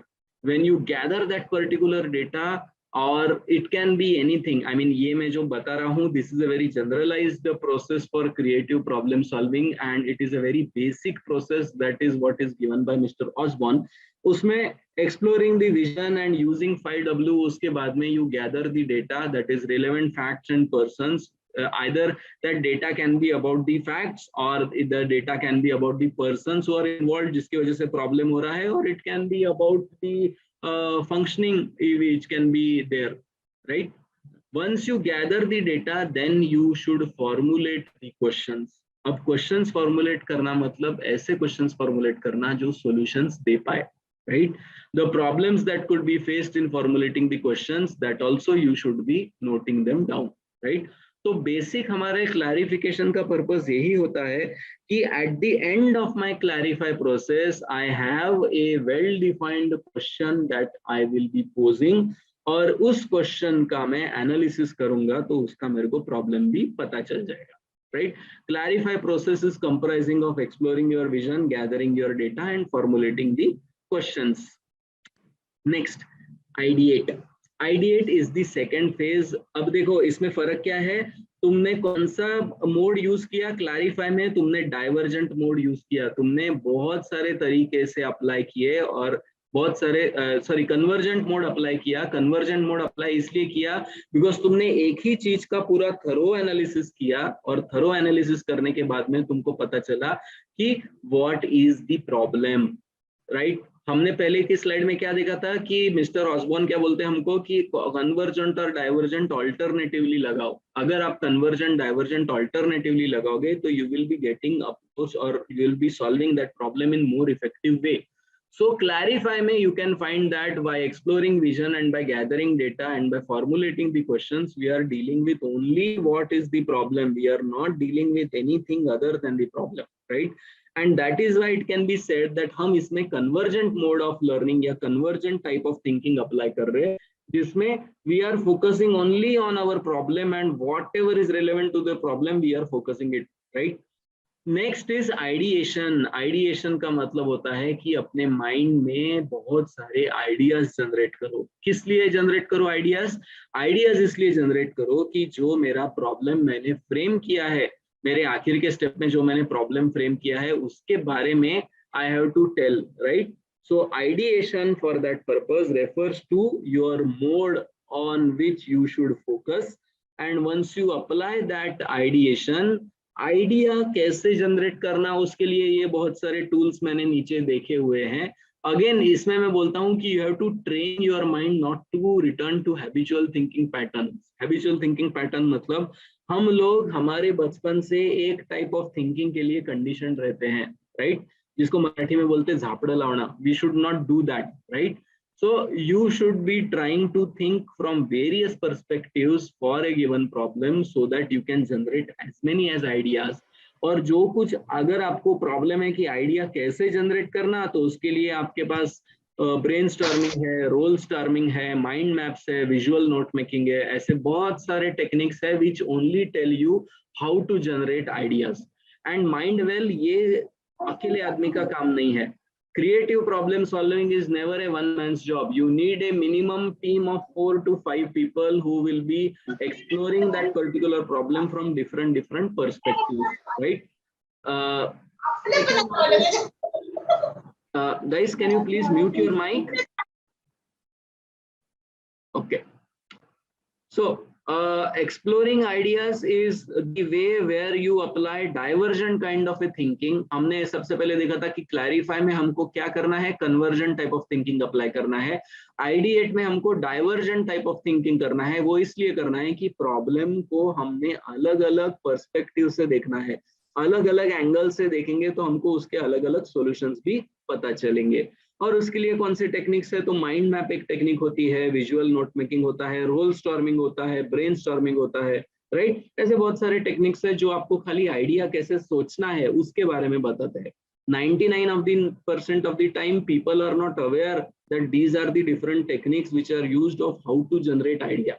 When you gather that particular data, or it can be anything. I mean, ये मैं जो बता रहा हूँ, this is a very generalized process for creative problem solving, and it is a very basic process. That is what is given by Mr. Osborne. उसमें exploring the vision and using 5W, उसके बाद में you gather the data that is relevant facts and persons. Either that data can be about the facts or the data can be about the persons who are involved जिसकी वजह से problem हो रहा है, or it can be about the functioning which can be there, right? Once you gather the data, then you should formulate the questions. अब questions formulate करना मतलब ऐसे questions formulate करना जो solutions दे पाए, right? The problems that could be faced in formulating the questions, that also you should be noting them down, right? तो basic हमारे clarification का पर्पस यही होता है कि at the end of my clarify process I have a well defined question that I will B posing, और उस question का मैं एनालिसिस करूंगा तो उसका मेरे को प्रॉब्लम भी पता चल जाएगा, right? Clarify process is comprising of exploring your vision, gathering your data and formulating the questions. Next, ideate. Ideate is the second phase. अब देखो इसमें फर्क क्या है, तुमने कौन सा मोड यूज किया क्लैरिफाई में? तुमने डाइवर्जेंट मोड यूज किया. तुमने बहुत सारे तरीके से अप्लाई किए और बहुत सारे कन्वर्जेंट मोड अप्लाई किया. कन्वर्जेंट मोड अप्लाई इसलिए किया बिकॉज तुमने एक ही चीज का पूरा थरो एनालिसिस किया, और थरो एनालिसिस करने के बाद में तुमको पता चला कि what is the problem, right? हमने पहले की स्लाइड में क्या देखा था कि मिस्टर ऑसबॉर्न क्या बोलते हैं हमको कि कन्वर्जेंट और डाइवर्जेंट ऑल्टरनेटिवली लगाओ. अगर आप कन्वर्जेंट डाइवर्जेंट ऑल्टरनेटिवली लगाओगे तो you will be getting approach और you will be solving that problem in more effective way. So clarify में you can find that by exploring vision and by gathering data and by formulating the questions, we are dealing with only what is the problem. We are not dealing with anything other than the problem, right? And that is why it can be said that हम इसमें convergent mode of learning या convergent type of thinking apply कर रहे हैं, जिसमें we are focusing only on our problem and whatever is relevant to the problem we are focusing it, right? Next is ideation. Ideation का मतलब होता है कि अपने माइंड में बहुत सारे आइडियाज जनरेट करो. किस लिए जनरेट करो आइडियाज? आइडियाज इसलिए जनरेट करो कि जो मेरा प्रॉब्लम मैंने फ्रेम किया है, मेरे आखिर के स्टेप में जो मैंने प्रॉब्लम फ्रेम किया है उसके बारे में I have to tell, right? So ideation for that purpose refers to your mode on which you should focus. and once you apply that ideation, idea कैसे जनरेट करना, उसके लिए ये बहुत सारे टूल्स मैंने नीचे देखे हुए हैं. अगेन इसमें मैं बोलता हूँ कि you have to train your mind not to return to habitual thinking pattern. Habitual thinking pattern मतलब हम लोग हमारे बचपन से एक टाइप ऑफ थिंकिंग के लिए कंडीशन रहते हैं, राइट, जिसको मराठी में बोलते हैं झापड़ लावना. We should not do that, right. So you should be trying to think from various perspectives for a given problem so that you can generate as many as ideas. और जो कुछ अगर आपको प्रॉब्लम है कि आइडिया कैसे generate करना, तो उसके लिए आपके पास ब्रेन स्टॉर्मिंग है, रोल स्टॉर्मिंग है, माइंड मैप्स है, विजुअल नोट मेकिंग है, ऐसे बहुत सारे टेक्निक्स है which only tell you how to generate ideas. And mind well ये अकेले आदमी का काम नहीं है. Creative problem solving is never a one man's job. You need a minimum team of 4 to 5 people who will be exploring that particular problem from different perspectives, right? Guys, can you please mute your mic? Okay. So exploring ideas is the way where you apply divergent kind of a thinking. हमने सबसे पहले देखा था कि clarify में हमको क्या करना है, convergent type of thinking apply करना है. ideate में हमको divergent type of thinking करना है. वो इसलिए करना है कि problem को हमने अलग अलग perspective से देखना है. अलग अलग एंगल से देखेंगे तो हमको उसके अलग अलग सॉल्यूशंस भी पता चलेंगे. और उसके लिए कौन सी टेक्निक्स है, तो माइंड मैप एक टेक्निक होती है, विजुअल नोट मेकिंग होता है, रोल स्टॉर्मिंग होता है, ब्रेन स्टॉर्मिंग होता है, राइट. ऐसे बहुत सारे टेक्निक्स है जो आपको खाली आइडिया कैसे सोचना है उसके बारे में बताते हैं. 99% of the time people are not aware that these are the different techniques which are used of how to generate idea,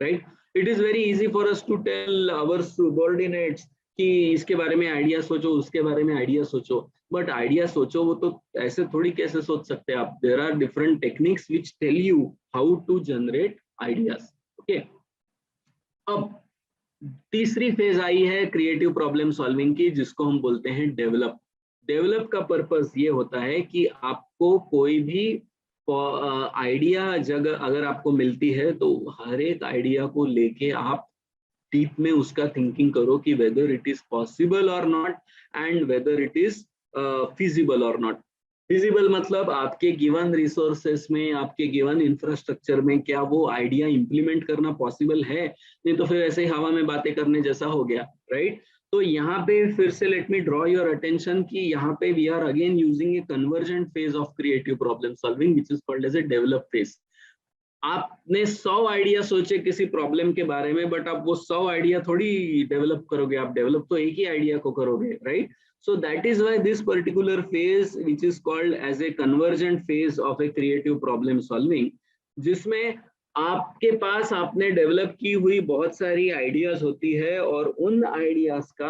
right. It is very easy for us to tell our subordinates कि इसके बारे में idea सोचो, उसके बारे में idea सोचो, but idea सोचो वो तो ऐसे थोड़ी कैसे सोच सकते हैं आप. There are different techniques which tell you how to generate ideas. Okay, अब तीसरी फेज आई है क्रिएटिव प्रॉब्लम सॉल्विंग की, जिसको हम बोलते हैं डेवलप. डेवलप का पर्पस ये होता है कि आपको कोई भी आइडिया जगह अगर आपको मिलती है तो हर एक आइडिया को लेके आप डीप में उसका थिंकिंग करो कि वेदर इट इज पॉसिबल और not and whether it is feasible or not. Feasible मतलब आपके गिवन रिसोर्सेस में, आपके गिवन इंफ्रास्ट्रक्चर में क्या वो आइडिया इंप्लीमेंट करना पॉसिबल है, नहीं तो फिर ऐसे ही हवा में बातें करने जैसा हो गया, राइट. तो यहाँ पे फिर से let me draw your attention कि यहाँ पे we are again using a convergent phase of creative problem solving which is called as a develop phase. आपने 100 आइडिया सोचे किसी प्रॉब्लम के बारे में, बट आप वो 100 आइडिया थोड़ी डेवलप करोगे, आप डेवलप तो एक ही आइडिया को करोगे, right. So that is why this particular phase, which is called as a convergent phase of a creative problem solving, जिसमें आपके पास आपने डेवलप की हुई बहुत सारी आइडियाज होती है और उन आइडियाज का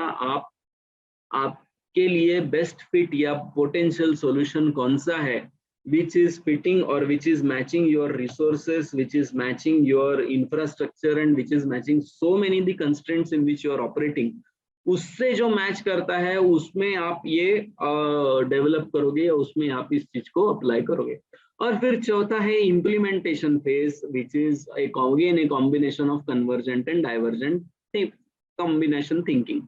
आपके लिए बेस्ट फिट या पोटेंशियल सॉल्यूशन कौन सा है, which is fitting or which is matching your resources, which is matching your infrastructure and which is matching so many the constraints in which you are operating. उससे जो match करता है उसमें आप ये डेवलप करोगे, उसमें आप इस चीज को अप्लाई करोगे. और फिर चौथा है implementation phase, which is a combination of convergent and divergent combination thinking.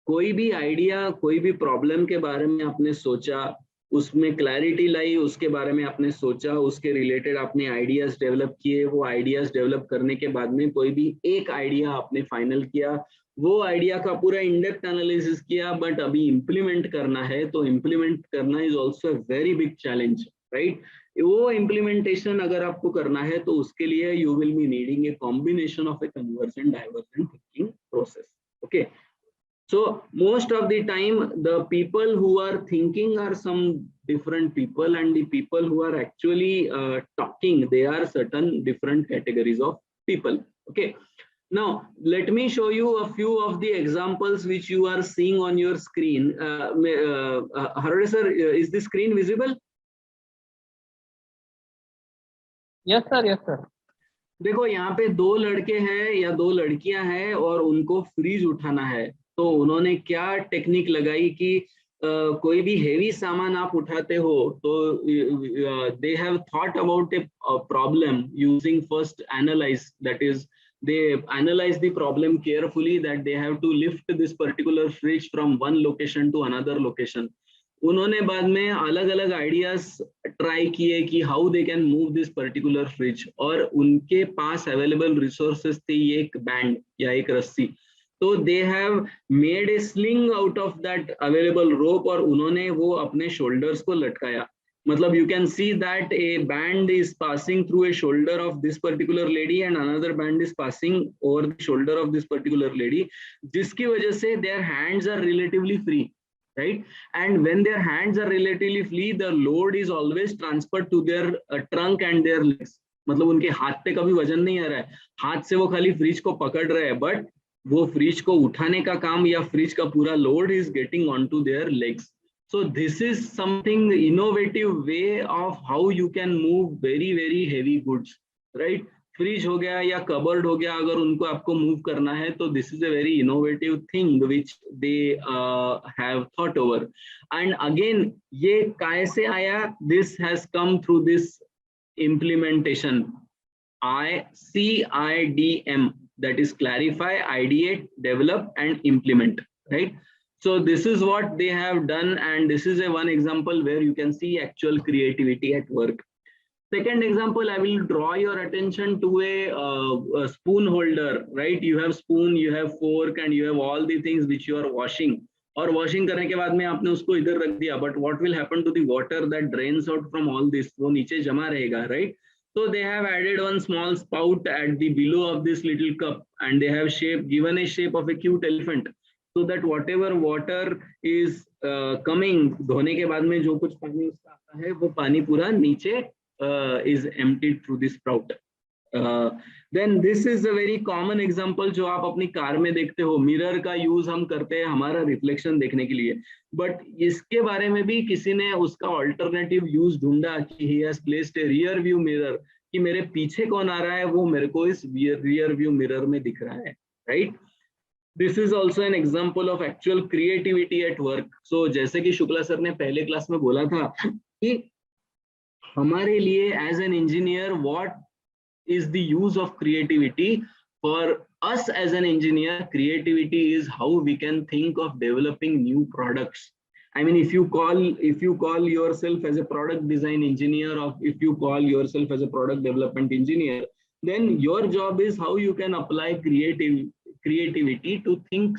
कोई भी आइडिया, कोई भी प्रॉब्लम के बारे में आपने सोचा, उसमें क्लैरिटी लाई, उसके बारे में आपने सोचा, उसके रिलेटेड आपने आइडियाज डेवलप किए, वो आइडियाज डेवलप करने के बाद में कोई भी एक आइडिया आपने फाइनल किया, वो आइडिया का पूरा इनडेप्थ एनालिसिस किया, बट अभी इम्प्लीमेंट करना है, तो इम्प्लीमेंट करना is also a very big challenge, right. वो इम्प्लीमेंटेशन अगर आपको करना है तो उसके लिए you will be needing a combination of a convergent divergent thinking process. Okay, so most of the time the people who are thinking are some different people, and the people who are actually talking, they are certain different categories of people. Okay, now let me show you a few of the examples which you are seeing on your screen. Harode sir, is the screen visible? Yes sir, yes sir. देखो यहाँ पे 2 लड़के हैं या 2 लड़कियां हैं और उनको फ्रीज उठाना है. तो उन्होंने क्या टेक्निक लगाई कि कोई भी हेवी सामान आप उठाते हो तो they have thought about a problem using first analyse, that is they analyze the problem carefully that they have to lift this particular fridge from one location to another location. उन्होंने बाद में अलग अलग आइडियाज ट्राई किए कि how they can move this particular fridge, और उनके पास available resources थे ये एक बैंड या एक रस्सी, तो they have made a sling out of that available rope, और उन्होंने वो अपने शोल्डर्स को लटकाया. मतलब you can see that a band is passing through a shoulder of this particular lady and another band is passing over the shoulder of this particular lady, जिसकी वजह से their hands are relatively free, right? And when their hands are relatively free, the load is always transferred to their trunk and their legs. मतलब उनके हाथ पे कभी वजन नहीं आ रहा है, हाथ से वो खाली फ्रिज को पकड़ रहे हैं, बट वो फ्रिज को उठाने का काम या फ्रिज का पूरा load is getting on to their legs. So this is something innovative way of how you can move very very heavy goods, right? Fridge हो गया या कबर्ड हो गया, अगर उनको आपको मूव करना है तो this is a very innovative thing which they have thought over. And again ये कैसे आया? This has come through this implementation, CIDM, that is clarify, ideate, develop and implement, right? So this is what they have done, and this is a one example where you can see actual creativity at work. Second example, I will draw your attention to a spoon holder, right? You have spoon, you have fork and you have all the things which you are washing, और washing करने के बाद में आपने उसको इधर रख दिया, but what will happen to the water that drains out from all this? वो नीचे जमा रहेगा, right? So they have added one small spout at the below of this little cup, and they have given a shape of a cute elephant, so that whatever water is coming, धोने के बाद में जो कुछ पानी उसका आता है, वो पानी पूरा नीचे is emptied through this spout. Then this is a very common example जो आप अपनी कार में देखते हो. मिरर का यूज हम करते हैं हमारा रिफ्लेक्शन देखने के लिए, बट इसके बारे में भी किसी ने उसका ऑल्टरनेटिव यूज ढूंढा कि he has placed a rear view mirror, कि मेरे पीछे कौन आ रहा है वो मेरे को इस rear view mirror में दिख रहा है, right? This is also an example of actual creativity at work. So जैसे कि शुक्ला सर ने पहले क्लास में बोला था कि हमारे लिए as an engineer what is the use of creativity? For us as an engineer, creativity is how we can think of developing new products. I mean, if you call yourself as a product design engineer, or if you call yourself as a product development engineer, then your job is how you can apply creativity to think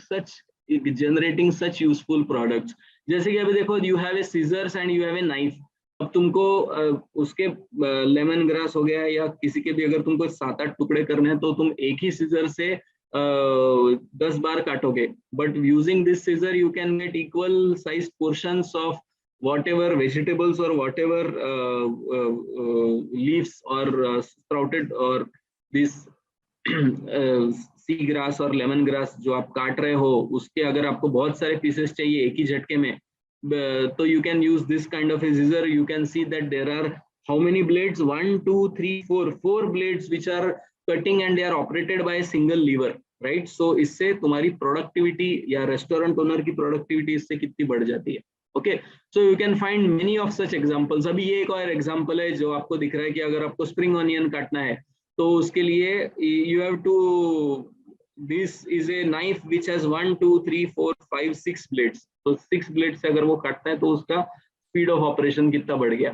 generating such useful products. जैसे कि अभी देखो, you have a scissors and you have a knife. अब तुमको उसके lemon grass हो गया या किसी के भी अगर तुमको 7-8 टुकड़े करने हैं तो तुम एक ही सीजर से 10 बार काटोगे, but using this scissor you can get equal size portions of whatever vegetables or whatever leaves or sprouted or this sea grass और लेमन ग्रास जो आप काट रहे हो, उसके अगर आपको बहुत सारे पीसेस चाहिए एक ही झटके में, तो you can use this kind of a scissor. You can see that there are how many blades? 1 2 3 4 blades which are cutting and they are operated by a single lever, right? So इससे तुम्हारी productivity या restaurant owner की productivity इससे कितनी बढ़ जाती है. Okay, so you can find many of such examples. अभी ये एक और एग्जांपल है जो आपको दिख रहा है कि अगर आपको स्प्रिंग ऑनियन काटना है तो उसके लिए you have to, this is a knife which has 1 2 3 4 5 6 blades. तो 6 ब्लेड से अगर वो काटता है तो उसका स्पीड ऑफ ऑपरेशन कितना बढ़ गया.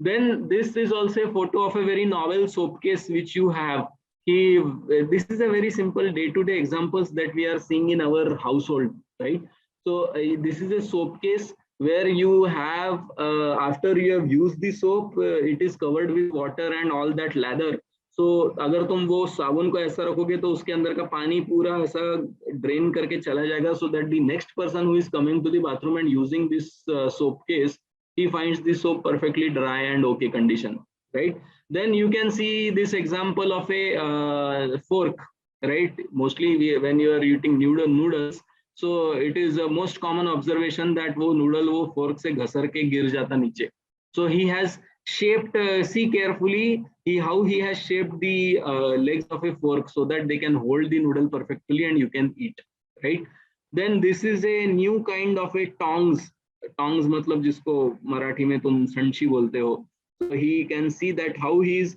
Then this is also a photo of a very novel soap case which you have. This is a very simple day-to-day examples that we are seeing in our household, right? So this is a soap case where you have after you have used the soap, it is covered with water and all that lather. So अगर तुम वो साबुन को ऐसा रखोगे तो उसके अंदर का पानी पूरा ऐसा ड्रेन करके चला जाएगा, so that the next person who is coming to the bathroom and using this soap case, he finds the soap perfectly dry and okay condition, right? Then you can see this example of a fork, right? Mostly when you are eating noodles, so it is a most common observation that वो noodle वो fork से घसर के गिर जाता नीचे. So he has shaped, see carefully how he has shaped the legs of a fork so that they can hold the noodle perfectly and you can eat, right? Then this is a new kind of a tongs. Tongs मतलब जिसको मराठी में तुम संची बोलते हो. So he can see that how he is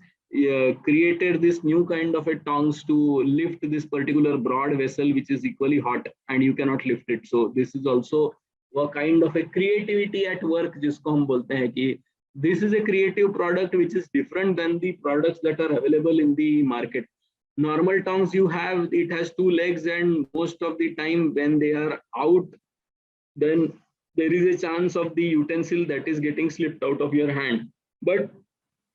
created this new kind of a tongs to lift this particular broad vessel which is equally hot and you cannot lift it. So this is also a kind of a creativity at work जिसको हम बोलते हैं कि this is a creative product which is different than the products that are available in the market. Normal tongs you have, it has two legs, and most of the time when they are out, then there is a chance of the utensil that is getting slipped out of your hand. But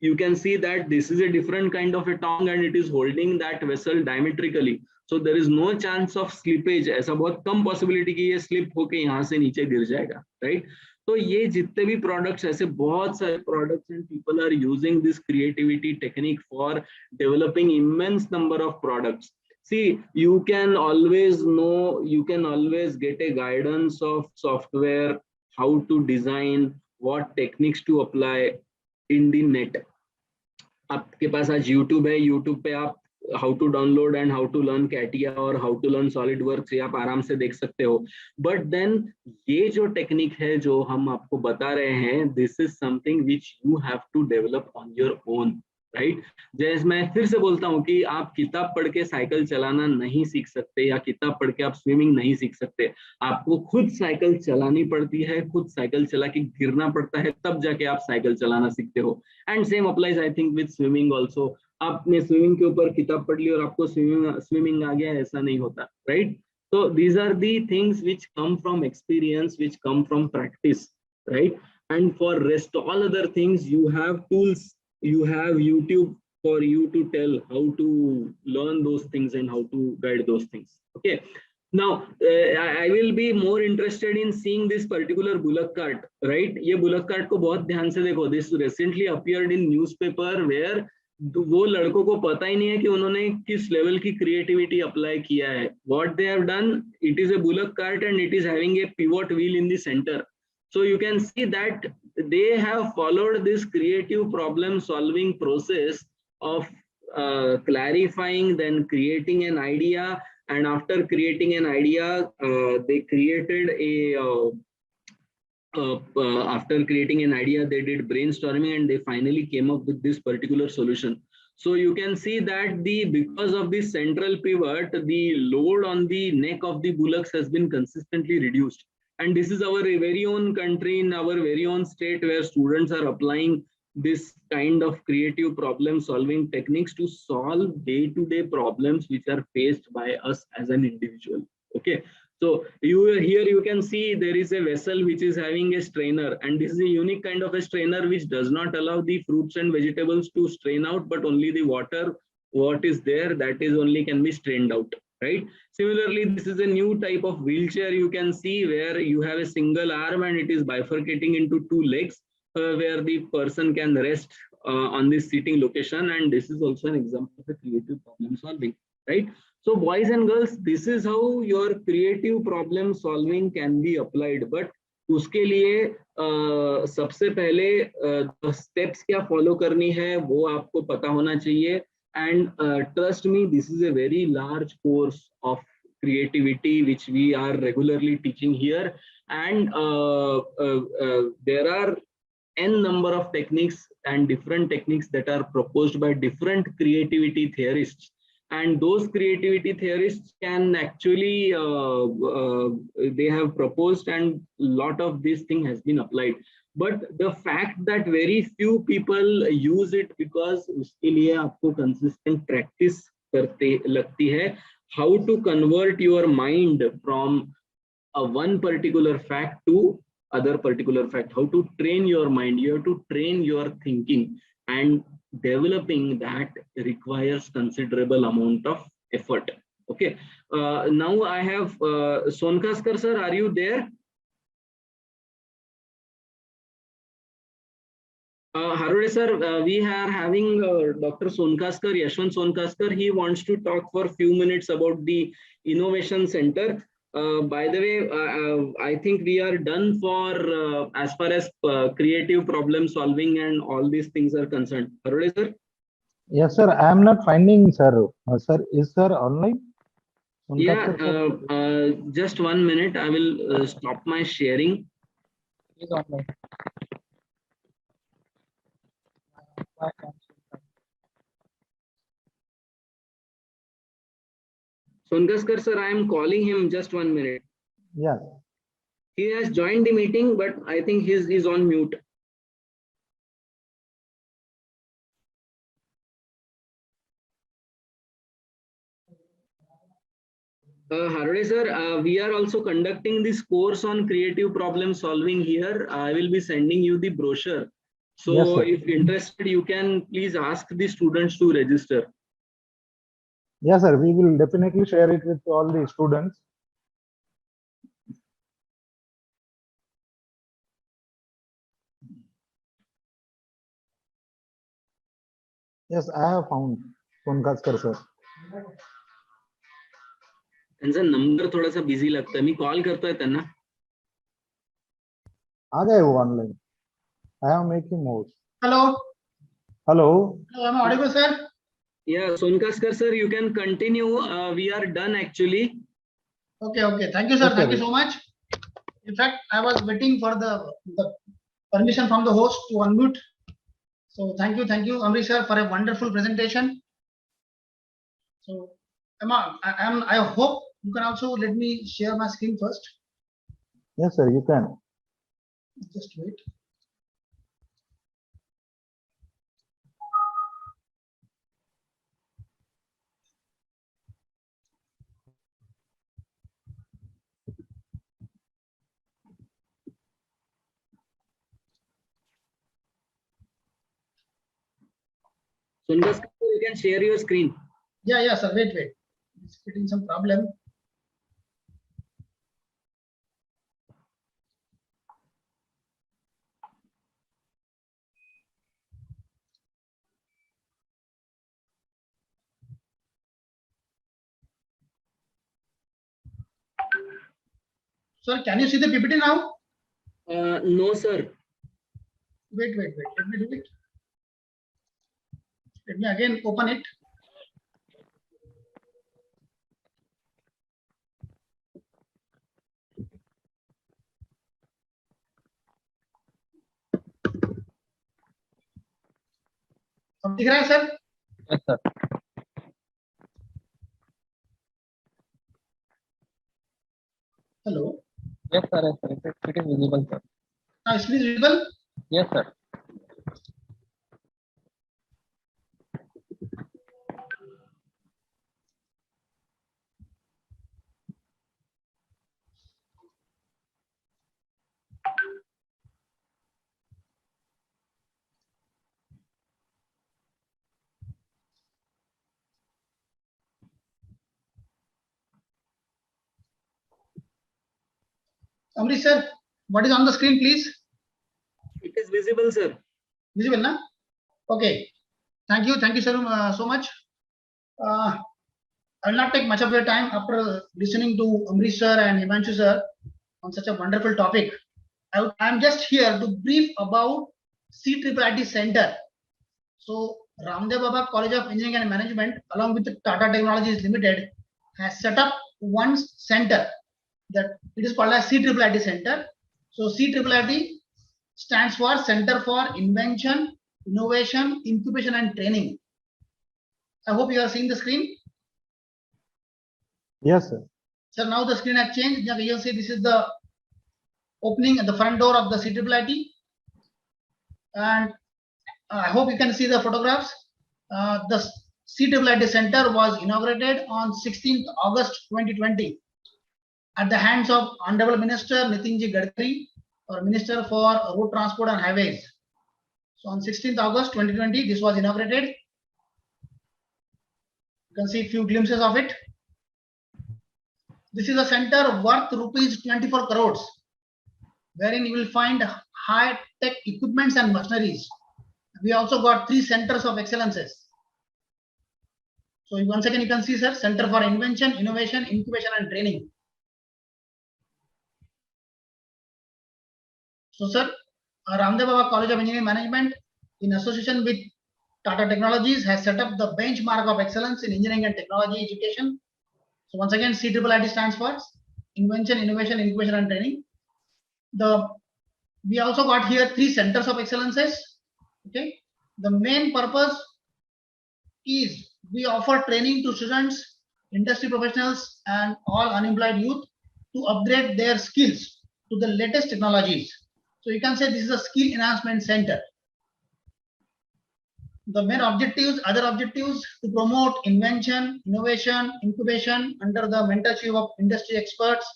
you can see that this is a different kind of a tong and it is holding that vessel diametrically. So there is no chance of slippage. ऐसा बहुत कम possibility कि ये slip होके यहाँ से नीचे गिर जाएगा, right? तो ये जितने भी products, ऐसे बहुत सारे products and people are using this creativity technique for developing immense number of products. See, you can always know, you can always get a guidance of software, how to design, what techniques to apply in the net. आपके पास आज YouTube है, YouTube पे आप how to download and how to learn CATIA और how to learn SolidWorks ये आप आराम से देख सकते हो. But then ये जो टेक्निक है जो हम आपको बता रहे हैं, this is something which you have to develop on your own. Right, जैसे मैं फिर से बोलता हूँ कि आप किताब पढ़ के साइकिल चलाना नहीं सीख सकते या किताब पढ़ के आप स्विमिंग नहीं सीख सकते. आपको खुद साइकिल चलानी पड़ती है, खुद साइकिल चला के गिरना पड़ता है, तब जाके आप साइकिल चलाना सीखते हो. And same applies I think with swimming also. आपने स्विमिंग के ऊपर किताब पढ़ ली और आपको स्विमिंग आ गया, ऐसा नहीं होता, right? So these are the things which come from experience, which come from practice, right? And for rest all other things, you have tools, you have YouTube for you to tell how to learn those things and how to guide those things. Okay. Now I will be more interested in seeing this particular bullock cart, right? ये bullock cart को बहुत ध्यान से देखो. This recently appeared in newspaper where वो लड़कों को पता ही नहीं है कि उन्होंने किस लेवल की क्रिएटिविटी अप्लाई किया है. What they have done, it is a bullock cart and it is having a pivot wheel in the center. So you can see that they have followed this creative problem solving process of clarifying, then creating an idea, and after creating an idea, they created a after creating an idea, they did brainstorming and they finally came up with this particular solution. So you can see that because of this central pivot, the load on the neck of the bullocks has been consistently reduced. And this is our very own country, in our very own state, where students are applying this kind of creative problem solving techniques to solve day-to-day problems which are faced by us as an individual. Okay. So here you can see there is a vessel which is having a strainer, and this is a unique kind of a strainer which does not allow the fruits and vegetables to strain out, but only the water, what is there, that is only can be strained out, right? Similarly, this is a new type of wheelchair you can see where you have a single arm and it is bifurcating into two legs where the person can rest on this seating location, and this is also an example of a creative problem solving, right? So boys and girls, this is how your creative problem solving can be applied. But उसके लिए सबसे पहले steps क्या follow करनी है वो आपको पता होना चाहिए. And trust me, this is a very large course of creativity which we are regularly teaching here. And there are n number of techniques and different techniques that are proposed by different creativity theorists. And those creativity theorists can actually, they have proposed, and a lot of this thing has been applied. But the fact that very few people use it because उसके लिए आपको consistent practice करते लगती है. How to convert your mind from a one particular fact to other particular fact. How to train your mind. You have to train your thinking, and developing that requires considerable amount of effort. Okay. Now I have Sonkaskar sir, are you there? Harude sir, we are having Dr. Sonkaskar, Yashwant Sonkaskar. He wants to talk for a few minutes about the Innovation Center. By the way, I think we are done for as far as creative problem solving and all these things are concerned. Harude sir? Yes, sir. I am not finding sir. Sir, is sir online? Yeah, just 1 minute. I will stop my sharing. He's online. Songaskar sir, I am calling him. Just 1 minute. Yes. He has joined the meeting, but I think he's on mute. Harode sir, we are also conducting this course on creative problem solving here. I will be sending you the brochure. So Yes, sir. if interested, you can please ask the students to register. Yes, sir. We will definitely share it with all the students. Yes, I have found Songaskar sir. त्यांचा number थोडासा busy लागतोय. मी call करतोय त्यांना. आ गए वो online. I have make him host. Hello. Hello. Hello, am I audible, sir? Yeah, Sonkaskar sir, you can continue. We are done actually. Okay, okay. Thank you, sir. Okay. Thank you so much. In fact, I was waiting for the permission from the host to unmute. So thank you, Amrish sir, for a wonderful presentation. So I hope you can also let me share my screen first. Yes, sir. You can. Just wait. Sonkaskar, you can share your screen. Yeah, sir. Wait. It's getting some problem. Sir, can you see the PPT now? No, sir. Wait. Let me do it. Let me again open it. अब दिख रहा है sir? Yes, sir. Hello. Yes, sir. Yes, sir. It is visible, sir. Now is it visible? Yes, sir. Amrish sir, what is on the screen, please? It is visible, sir. Visible, na? Okay. Thank you, sir, so much. I will not take much of your time after listening to Amrish sir and Himanshu sir on such a wonderful topic. I am just here to brief about CIIT Center. So Ramdev Baba College of Engineering and Management, along with Tata Technologies Limited, has set up one center that it is called as CIIT Center. So CIIT stands for Center for Invention, Innovation, Incubation and Training. I hope you are seeing the screen. Yes, sir. So now the screen has changed. Now you can see this is the opening at the front door of the CIIT, and I hope you can see the photographs. The CIIT Center was inaugurated on 16th August 2020 at the hands of Honorable Minister Nitinji Gadkari, or Minister for Road Transport and Highways. So on 16th August 2020, this was inaugurated. You can see a few glimpses of it. This is a center worth rupees 24 crores, wherein you will find high-tech equipments and machineries. We also got 3 centers of excellences. So once again, you can see, sir, Center for Invention, Innovation, Incubation and Training. So, sir, Ramdev Baba College of Engineering Management, in association with Tata Technologies, has set up the benchmark of excellence in engineering and technology education. So once again, CIIT stands for Invention, Innovation, Incubation and Training. We also got here 3 centers of excellences. Okay, the main purpose is we offer training to students industry professionals and all unemployed youth to upgrade their skills to the latest technologies. So you can say this is a skill enhancement center. The main objectives, other objectives, to promote invention, innovation, incubation under the mentorship of industry experts.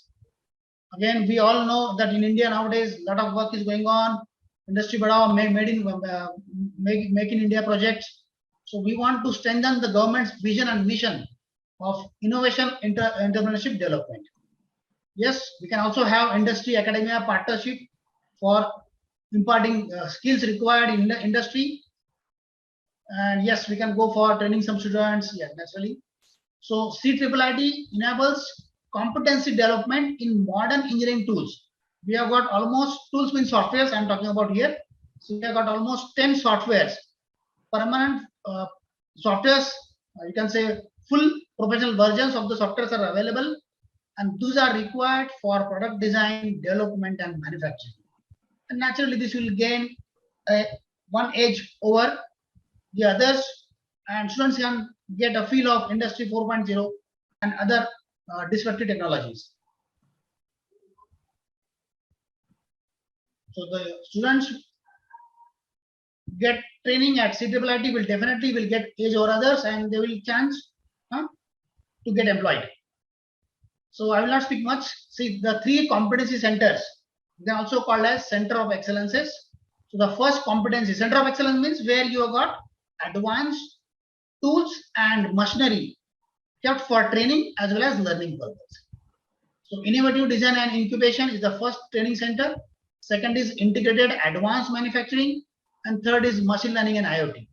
Again, we all know that in India nowadays, a lot of work is going on. Industry Badao, Make in India projects. So we want to strengthen the government's vision and mission of innovation, entrepreneurship development. Yes, we can also have industry academia partnership for imparting skills required in the industry. And yes, we can go for training some students. Yeah, naturally. So CIIIT enables competency development in modern engineering tools. We have got almost tools means softwares I'm talking about here. So we have got almost 10 softwares, permanent softwares. You can say full professional versions of the softwares are available, and those are required for product design, development, and manufacturing. And naturally, this will gain one edge over the others, and students can get a feel of Industry 4.0 and other disruptive technologies. So the students get training at CIIIT will definitely get edge over others, and they will chance to get employed. So I will not speak much. See, the 3 competency centers, they are also called as Center of Excellences. So the first competency, Center of Excellence means where you have got advanced tools and machinery kept for training as well as learning purpose. So innovative design and incubation is the first training center. Second is integrated advanced manufacturing, and third is machine learning and IoT.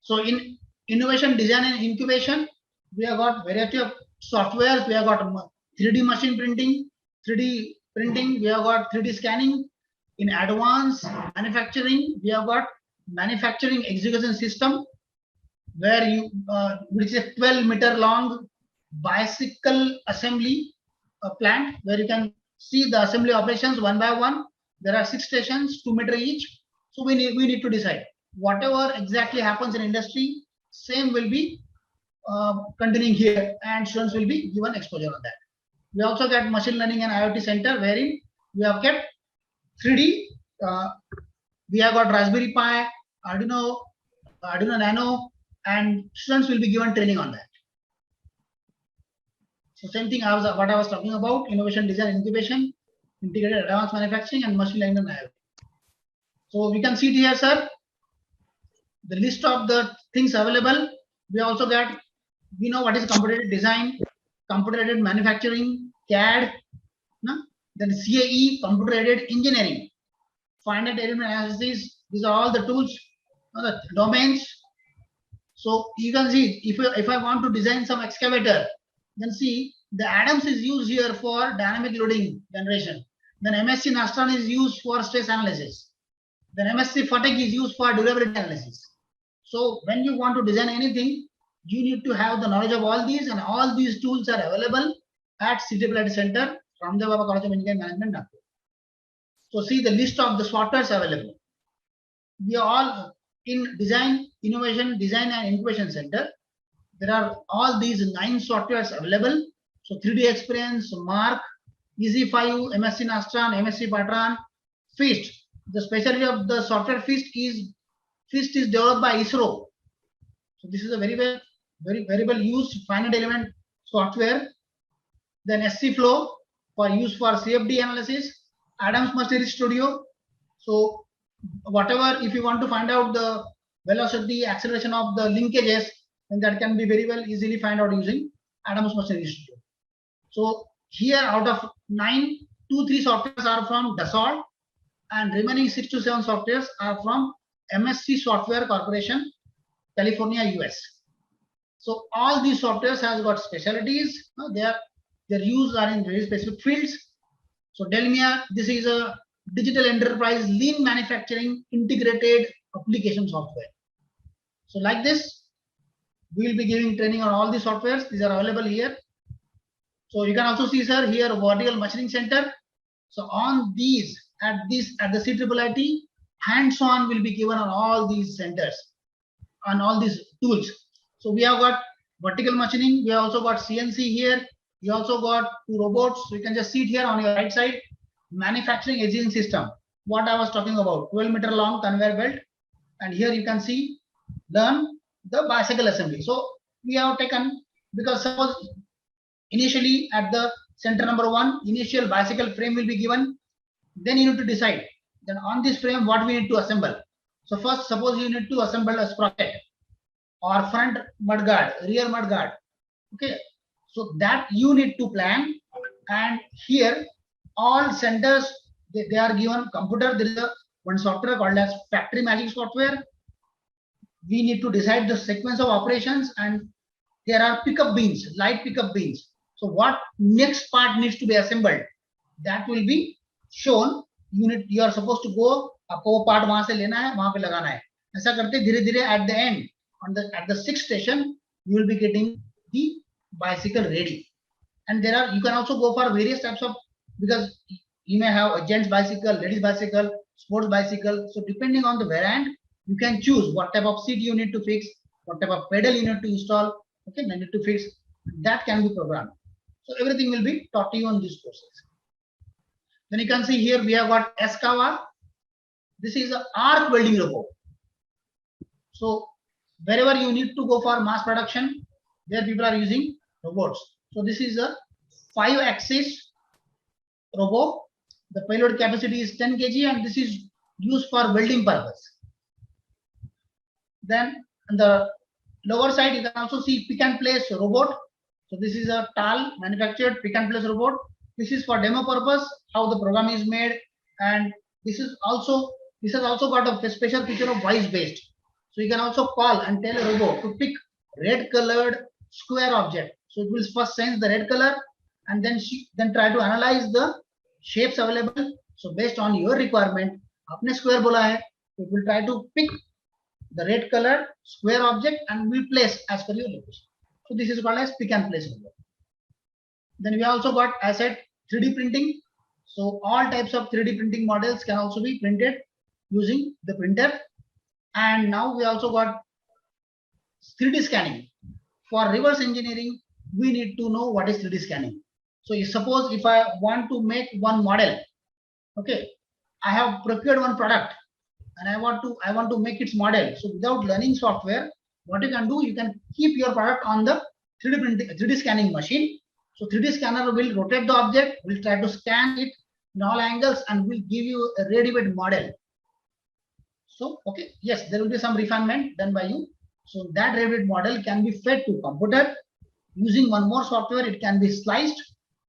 So in innovation design and incubation, we have got variety of softwares. We have got 3D machine printing, 3D printing, we have got 3D scanning. In advanced manufacturing, we have got manufacturing execution system, where you which is a 12-meter long bicycle assembly plant, where you can see the assembly operations one by one. There are 6 stations, 2 meters each. So we need to decide whatever exactly happens in industry, same will be continuing here, and students will be given exposure on that. We also get machine learning and IoT center, wherein we have kept 3D. We have got Raspberry Pi, Arduino Nano, and students will be given training on that. So same thing what I was talking about: innovation, design, incubation, integrated advanced manufacturing, and machine learning and IoT. So we can see here, sir, the list of the things available. We also get, we know what is computer design, computer-aided manufacturing, CAD, then CAE, computer-aided engineering, finite element analysis. These are all the tools, the domains. So you can see, if I want to design some excavator, then see the Adams is used here for dynamic loading generation. Then MSc Nastran is used for stress analysis. Then MSc Fatek is used for durability analysis. So when you want to design anything, you need to have the knowledge of all these, and all these tools are available at CIIIT Center, Ramdev Baba College of Engineering Management, Nagpur. So see the list of the softwares available. We are all in design, innovation, design and incubation center. There are all these 9 softwares available. So 3D Experience, Mark, EZ5, MSc Nastran, MSc Patran, FIST. The specialty of the software FIST is developed by ISRO. So this is a very well used finite element software. Then SC Flow for use for CFD analysis, Adams Machinery Studio. So whatever, if you want to find out the velocity, acceleration of the linkages, then that can be very well easily find out using Adams Machinery Studio. So here out of 9, 2-3 softwares are from Dassault, and remaining 6 to 7 softwares are from MSc Software Corporation, California, US. So all these softwares has got specialties. Their use are in very specific fields. So Delmia, this is a digital enterprise lean manufacturing integrated application software. So like this, we will be giving training on all these softwares. These are available here. So you can also see, sir, here vertical machining center. So on these, at the CIIIT, hands-on will be given on all these centers, on all these tools. So we have got vertical machining. We have also got CNC here. We also got 2 robots. So you can just see it here on your right side. Manufacturing aging system. What I was talking about, 12-meter long conveyor belt. And here you can see, learn the bicycle assembly. So we have taken, because suppose initially at the center number 1, initial bicycle frame will be given. Then you need to decide, then on this frame, what we need to assemble. So first, suppose you need to assemble a sprocket or front mudguard, rear mudguard. Okay. So that you need to plan. And here, all centers, they are given computer. There is one software called as factory magic software. We need to decide the sequence of operations, and there are pickup beans, light pickup beans. So what next part needs to be assembled, that will be shown. You are supposed to go, आपको वो part वहां से लेना है, वहां पे लगाना है. ऐसा करते धीरे धीरे at the end, at the 6th station, you will be getting the bicycle ready. And there are, you can also go for various types of, because you may have a gents bicycle, ladies bicycle, sports bicycle. So depending on the variant, you can choose what type of seat you need to fix, what type of pedal you need to install. Okay, you need to fix. That can be programmed. So everything will be taught to you on these courses. Then you can see here we have got Escava. This is an arc welding robot. So wherever you need to go for mass production, there people are using robots. So this is a 5-axis robot. The payload capacity is 10 kg, and this is used for welding purpose. Then on the lower side, you can also see pick and place robot. So this is a TAL manufactured pick and place robot. This is for demo purpose, how the program is made, and this has also got a special feature of voice based. So you can also call and tell a robot to pick red colored square object. So it will first sense the red color, and then try to analyze the shapes available. So based on your requirement, आपने square बोला है, it will try to pick the red colored square object and will place as per your location. So this is called as pick and place robot. Then we also got asset 3D printing. So all types of 3D printing models can also be printed using the printer. And now we also got 3D scanning. For reverse engineering, we need to know what is 3D scanning. So suppose if I want to make one model, okay, I have procured one product and I want to make its model. So without learning software, what you can do, you can keep your product on the 3D scanning machine. So 3D scanner will rotate the object, will try to scan it in all angles, and will give you a ready-made model. So, okay, yes, there will be some refinement done by you. So that ready-made model can be fed to computer. Using one more software, it can be sliced,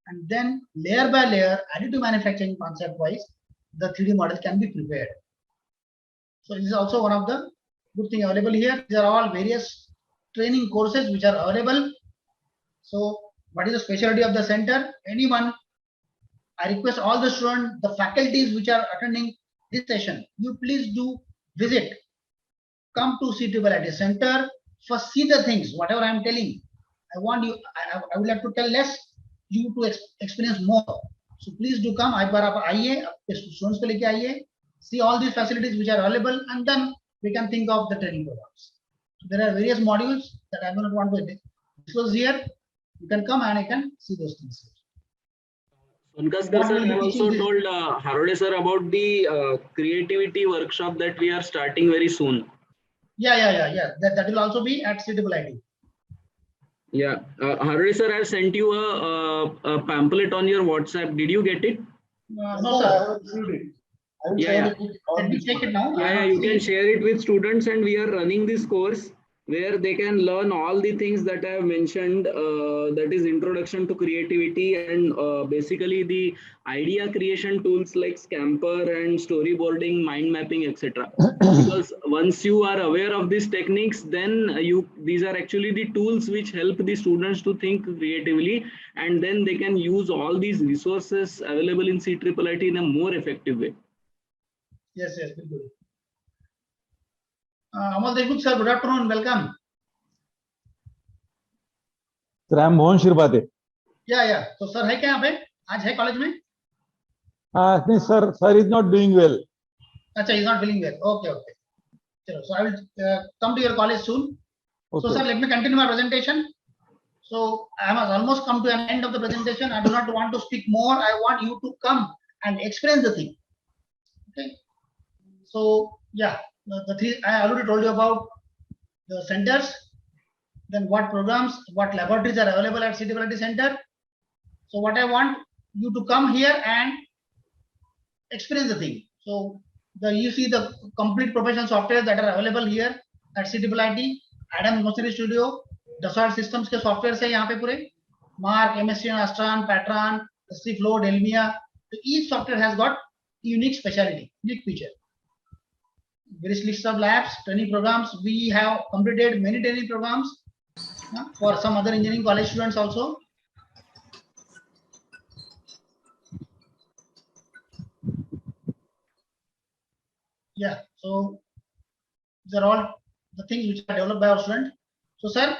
and then layer by layer, additive manufacturing concept-wise, the 3D model can be prepared. So this is also one of the good thing available here. These are all various training courses which are available. So what is the specialty of the center? Anyone, I request all the students, the faculties which are attending this session, you please do visit, come to CIIIT center, first see the things, whatever I am telling. I want you, I would like to tell less, you to experience more. So please do come, एक बार आप आइए, students को लेके आइए, see all these facilities which are available, and then we can think of the training programs. So there are various modules that I do not want to disclose here. You can come and I can see those things. Sonkaskar sir, I also told Harode sir about the creativity workshop that we are starting very soon. Yeah. That will also be at CIIIT. Yeah, Harode sir, I have sent you a pamphlet on your WhatsApp. Did you get it? No, sir. Yeah. Let me check it now. Yeah, you can share it with students, and we are running this course where they can learn all the things that I have mentioned, that is introduction to creativity and basically the idea creation tools like Scamper and storyboarding, mind mapping, etc. Because once you are aware of these techniques, then these are actually the tools which help the students to think creatively, and then they can use all these resources available in CIIIT in a more effective way. Yes, good. Amal Deshmukh sir, good afternoon, welcome. Sir, I am Mohan Shirbate. Yeah. So sir है क्या यहाँ पे? आज है college में? No, sir is not doing well. अच्छा, he is not feeling well. Okay. Chalo, so I will come to your college soon. So, sir, let me continue my presentation. So, I have almost come to an end of the presentation. I do not want to speak more. I want you to come and experience the thing. Okay. So, yeah, the three I already told you about the centers, then what programs, what laboratories are available at City Quality Center. So, what I want you to come here and experience the thing. So, you see the complete professional software that are available here at CIIT, Adam Mosseri Studio, Dassault Systems के software है यहाँ पे पूरे, Mark, MSc, Astran, Patron, Flow, Delmia. So each software has got unique specialty, unique feature. Various list of labs, training programs. We have completed many training programs for some other engineering college students also. Yeah, so these are all the things which are developed by our students. So, sir,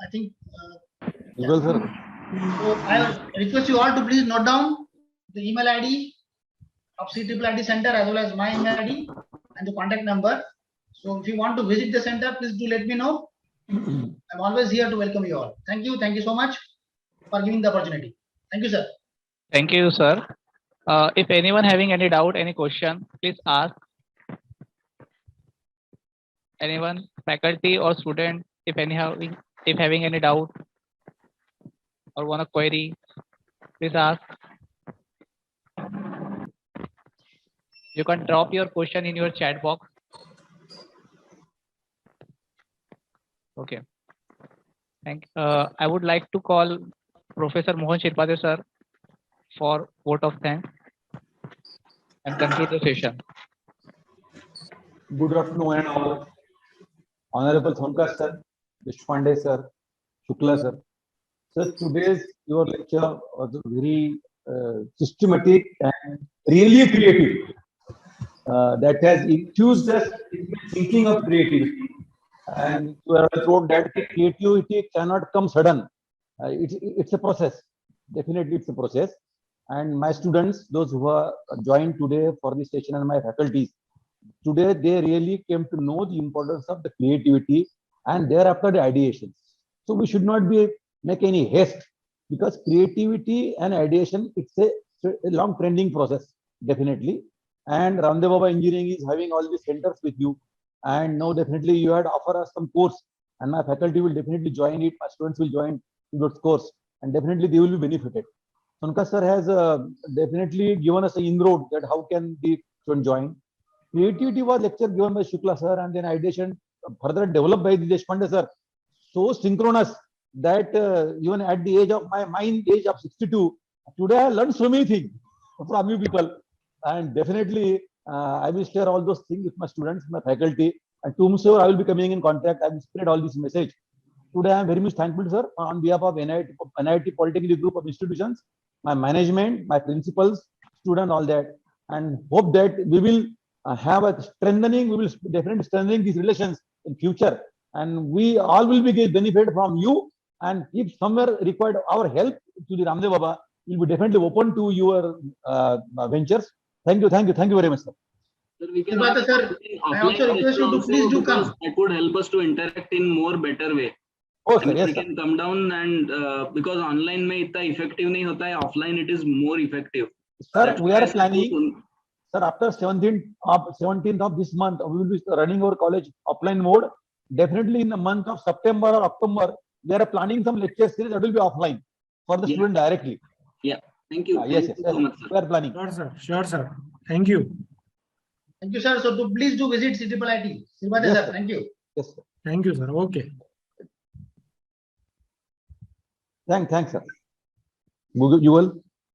I think. Well, sir. So I request you all to please note down the email ID of CIIT Center as well as my email ID and the contact number. So if you want to visit the center, please do let me know. I'm always here to welcome you all. Thank you. Thank you so much for giving the opportunity. Thank you, sir. Thank you, sir. If anyone having any doubt, any question, please ask. Anyone, faculty or student, if having any doubt or want a query, please ask. You can drop your question in your chat box. Okay. I would like to call Professor Mohan Shirpade sir for vote of thanks and conclude the session. Good afternoon and all. Honorable Sonkar sir, Deshpande sir, Shukla sir. Sir, today's your lecture was very systematic and really creative. That has infused us in thinking of creativity. And you are told that creativity cannot come sudden. It's a process. Definitely, it's a process. And my students, those who are joined today for this session, and my faculties, today they really came to know the importance of the creativity and thereafter the ideations. So we should not make any haste, because creativity and ideation, it's a long trending process, definitely. And Ramdev Baba Engineering is having all these centers with you. And now definitely you had offer us some course, and my faculty will definitely join it. My students will join this course, and definitely they will be benefited. Sonkar sir has definitely given us an inroad that how can the student join. Creativity was lecture given by Shukla sir, and then ideation further developed by Deshpande sir. So synchronous that even at the age of my age of 62, today I learned so many things from you people. And definitely I will share all those things with my students, my faculty, and to whomsoever I will be coming in contact, I will spread all this message. Today I am very much thankful, sir, on behalf of NIT Polytechnic Group of Institutions, my management, my principals, students, all that, and hope that we will have a strengthening, we will definitely strengthening these relations in future, and we all will be benefit from you. And if somewhere required our help to the Ramdev Baba, we will be definitely open to your ventures. Thank you very much, sir. Sir, we can Sir, I also request you to please do come. That would help us to interact in more better way. Oh, sir, yes, we can come down and because online mein itna effective nahi hota hai, offline it is more effective. Sir, we are planning. Sir, after 17th of this month, we will be running our college offline mode. Definitely in the month of September or October, we are planning some lecture series that will be offline for the student directly. Yeah, thank you. Yes, Thank you so much, sir. We are planning. Sure, sir. Sure, sir. Thank you. Thank you, sir. So please do visit CIIT. Shirpade Yes, sir. sir. Thank you. Yes, sir. Thank you, sir. Okay. Thanks, sir. You will.